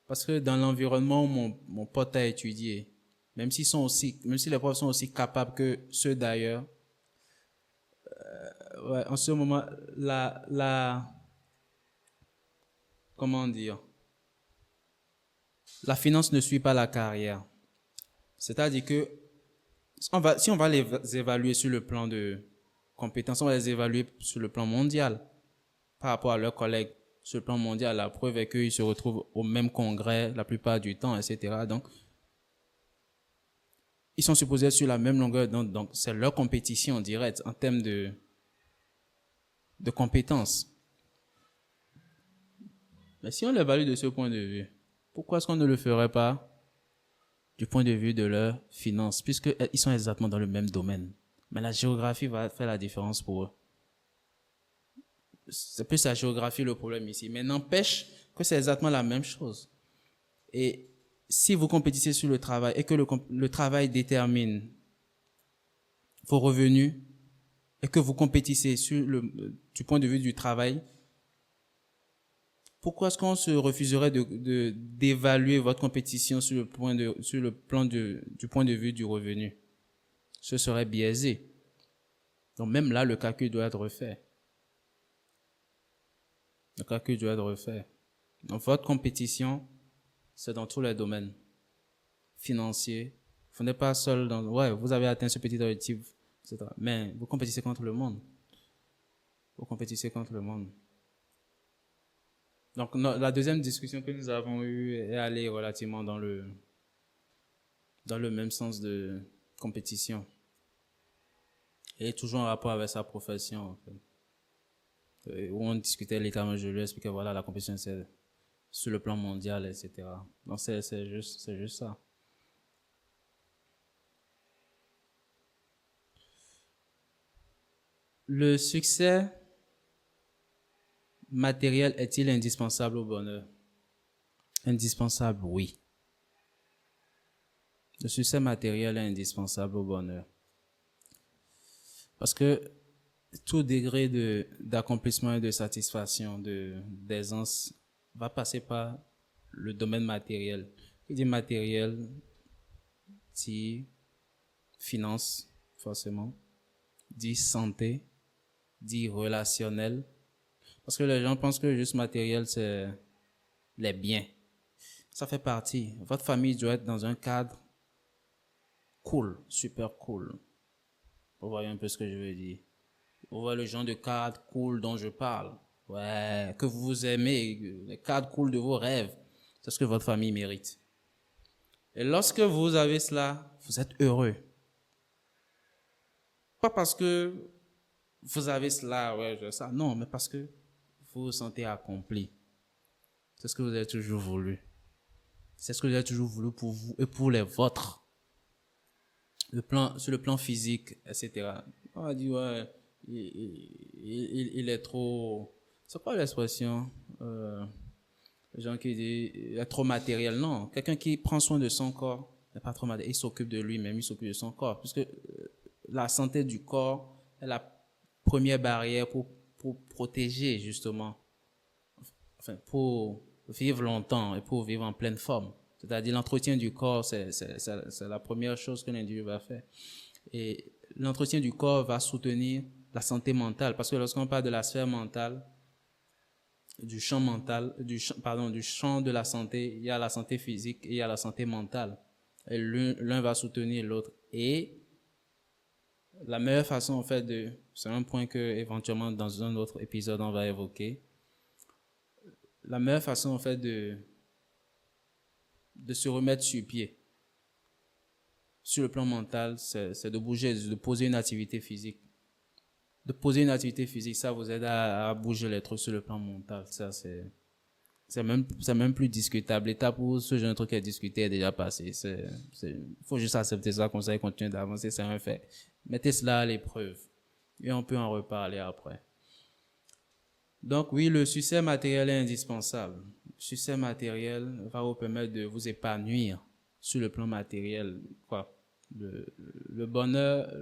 Parce que dans l'environnement où mon pote a étudié, même si les profs sont aussi capables que ceux d'ailleurs, ouais, en ce moment, comment dire, la finance ne suit pas la carrière. C'est-à-dire que si on va les évaluer sur le plan de compétences, on va les évaluer sur le plan mondial par rapport à leurs collègues sur le plan mondial. La preuve est qu'ils se retrouvent au même congrès la plupart du temps, etc. Donc, ils sont supposés être sur la même longueur d'onde. Donc, c'est leur compétition directe en termes de compétences. Mais si on l'évalue de ce point de vue, pourquoi est-ce qu'on ne le ferait pas du point de vue de leurs finances, puisqu'ils sont exactement dans le même domaine. Mais la géographie va faire la différence pour eux. C'est plus la géographie le problème ici. Mais n'empêche que c'est exactement la même chose. Et si vous compétissez sur le travail et que le travail détermine vos revenus et que vous compétissez du point de vue du travail, pourquoi est-ce qu'on se refuserait d'évaluer votre compétition sur le plan du point de vue du revenu? Ce serait biaisé. Donc même là, le calcul doit être refait. Le calcul doit être refait. Donc votre compétition, c'est dans tous les domaines. Financiers. Vous n'êtes pas seul dans, ouais, vous avez atteint ce petit objectif, etc. Mais vous compétissez contre le monde. Vous compétissez contre le monde. Donc la deuxième discussion que nous avons eue est allée relativement dans le même sens de compétition. Et toujours en rapport avec sa profession, en fait. Où on discutait littéralement, je lui expliquais, voilà, la compétition, c'est sur le plan mondial, etc. Donc, c'est juste ça. Le succès matériel est-il indispensable au bonheur? Indispensable, oui. Le succès matériel est indispensable au bonheur. Parce que tout degré d'accomplissement et de satisfaction, d'aisance, va passer par le domaine matériel. Il dit matériel, dit finance, forcément, dit santé, dit relationnel. Parce que les gens pensent que juste matériel, c'est les biens. Ça fait partie. Votre famille doit être dans un cadre cool, super cool. Vous voyez un peu ce que je veux dire. Vous voyez le genre de cadre cool dont je parle. Ouais, que vous aimez, les cadres cool de vos rêves. C'est ce que votre famille mérite. Et lorsque vous avez cela, vous êtes heureux. Pas parce que vous avez cela, ouais, ça. Non, mais parce que vous vous sentez accompli. C'est ce que vous avez toujours voulu. C'est ce que vous avez toujours voulu pour vous et pour les vôtres. Sur le plan physique, etc. On a dit, ouais, il est trop... C'est quoi l'expression? Les gens qui disent, il est trop matériel. Non, quelqu'un qui prend soin de son corps n'est pas trop matériel. Il s'occupe de lui-même, il s'occupe de son corps. Puisque la santé du corps est la première barrière pour protéger, justement. Enfin, pour vivre longtemps et pour vivre en pleine forme. C'est-à-dire l'entretien du corps, c'est la première chose que l'individu va faire. Et l'entretien du corps va soutenir la santé mentale. Parce que lorsqu'on parle de la sphère mentale, du champ de la santé, il y a la santé physique et il y a la santé mentale. Et l'un va soutenir l'autre. Et la meilleure façon, en fait, c'est un point que éventuellement dans un autre épisode on va évoquer. La meilleure façon, en fait, de se remettre sur pied, sur le plan mental, c'est de bouger, de poser une activité physique. De poser une activité physique, ça vous aide à bouger les trucs sur le plan mental. Ça, c'est même plus discutable. L'étape où ce genre de truc est discuté est déjà passé. Faut juste accepter ça comme ça et continuer d'avancer, c'est un fait. Mettez cela à l'épreuve et on peut en reparler après. Donc oui, le succès matériel est indispensable. Le succès matériel va vous permettre de vous épanouir sur le plan matériel. Quoi? Le bonheur...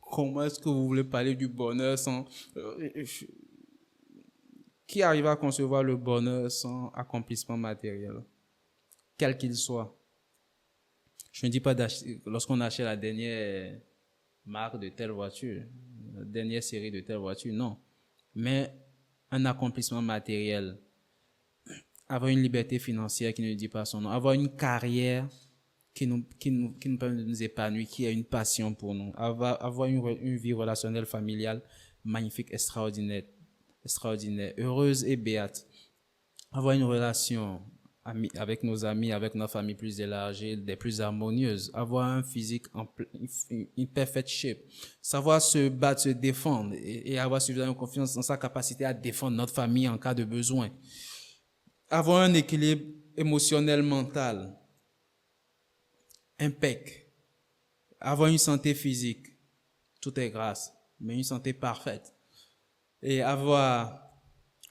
Comment est-ce que vous voulez parler du bonheur sans... Qui arrive à concevoir le bonheur sans accomplissement matériel, quel qu'il soit? Je ne dis pas d'acheter, lorsqu'on achète la dernière marque de telle voiture, la dernière série de telle voiture, non. Mais un accomplissement matériel, avoir une liberté financière qui ne dit pas son nom, avoir une carrière qui nous permet de nous épanouir, qui a une passion pour nous, avoir une vie relationnelle familiale magnifique, extraordinaire, heureuse et béate, avoir une relation avec nos amis, avec notre famille plus élargie, des plus harmonieuses, avoir un physique in perfect shape, savoir se battre, se défendre et avoir suffisamment confiance dans sa capacité à défendre notre famille en cas de besoin, avoir un équilibre émotionnel, mental, impec, avoir une santé physique, tout est grâce, mais une santé parfaite, et avoir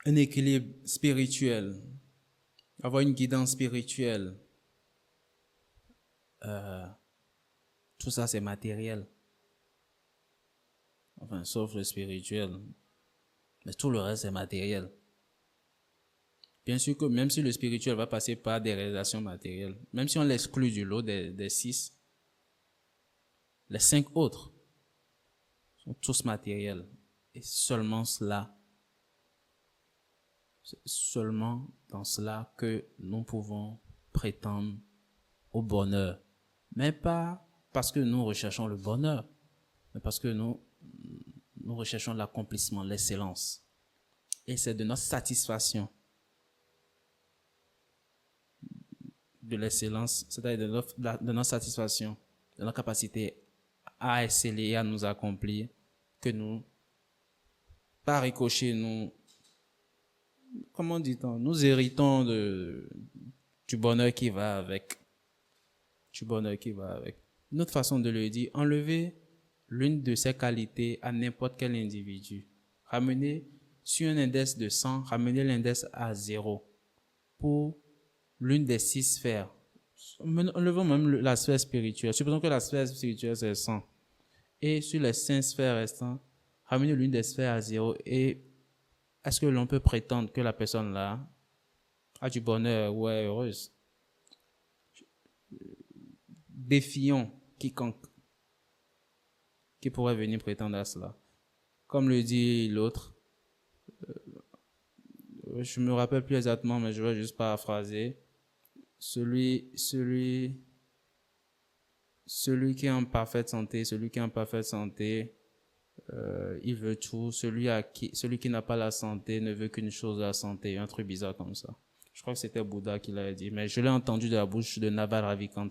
un équilibre spirituel, avoir une guidance spirituelle, tout ça c'est matériel. Enfin, sauf le spirituel, mais tout le reste c'est matériel. Bien sûr que même si le spirituel va passer par des réalisations matérielles, même si on l'exclut du lot des 6, les 5 autres sont tous matériels. Et seulement dans cela que nous pouvons prétendre au bonheur. Mais pas parce que nous recherchons le bonheur, mais parce que nous recherchons l'accomplissement, l'excellence. Et c'est de notre satisfaction de l'excellence, c'est-à-dire de notre satisfaction, de notre capacité à exceller et à nous accomplir, que nous, par ricochet, comment dit-on, nous héritons du bonheur qui va avec. Du bonheur qui va avec. Une autre façon de le dire, enlever l'une de ces qualités à n'importe quel individu. Ramener sur un index de 100, ramener l'index à 0 pour l'une des 6 sphères. Enlevons même la sphère spirituelle. Supposons que la sphère spirituelle c'est 100. Et sur les 5 sphères restantes, ramener l'une des sphères à 0. Et est-ce que l'on peut prétendre que la personne là, a du bonheur ou est heureuse. Défions quiconque qui pourrait venir prétendre à cela. Comme le dit l'autre, je me rappelle plus exactement, mais je vais juste paraphraser. Celui qui est en parfaite santé, il veut tout. Celui qui n'a pas la santé ne veut qu'une chose, la santé. Un truc bizarre comme ça. Je crois que c'était Bouddha qui l'avait dit, mais je l'ai entendu de la bouche de Naval Ravikant.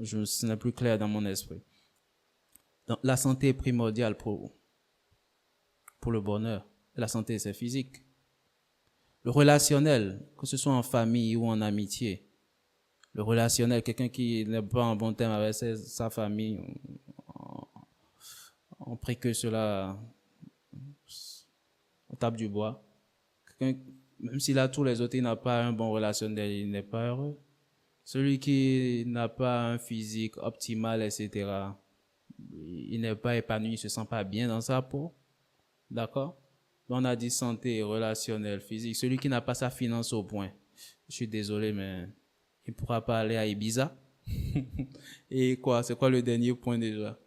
Ce n'est plus clair dans mon esprit. Donc, la santé est primordiale pour le bonheur. La santé, c'est physique. Le relationnel, que ce soit en famille ou en amitié. Le relationnel, quelqu'un qui n'est pas en bon terme avec sa famille, on prie que cela, on tape du bois. Même s'il a tous les autres, il n'a pas un bon relationnel, il n'est pas heureux. Celui qui n'a pas un physique optimal, etc., il n'est pas épanoui, il ne se sent pas bien dans sa peau. D'accord? On a dit santé, relationnel, physique. Celui qui n'a pas sa finance au point, je suis désolé, mais il ne pourra pas aller à Ibiza. Et quoi? C'est quoi le dernier point déjà?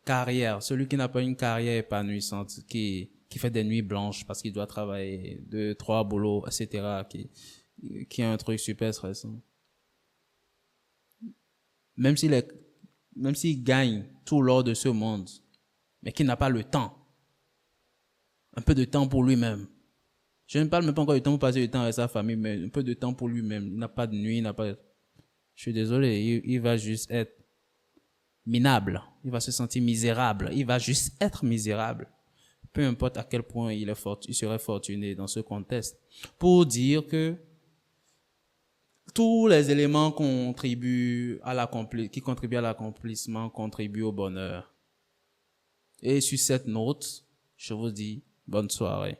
Carrière. Celui qui n'a pas une carrière épanouissante, qui fait des nuits blanches parce qu'il doit travailler 2, 3 boulots, etc., qui a un truc super stressant. Même s'il gagne tout l'or de ce monde, mais qu'il n'a pas le temps, un peu de temps pour lui-même. Je ne parle même pas encore du temps pour passer du temps avec sa famille, mais un peu de temps pour lui-même. Il n'a pas de nuit, il n'a pas. Je suis désolé, il va juste être minable. Il va se sentir misérable. Il va juste être misérable. Peu importe à quel point il serait fortuné dans ce contexte. Pour dire que tous les éléments qui contribuent à l'accomplissement contribuent au bonheur. Et sur cette note, je vous dis bonne soirée.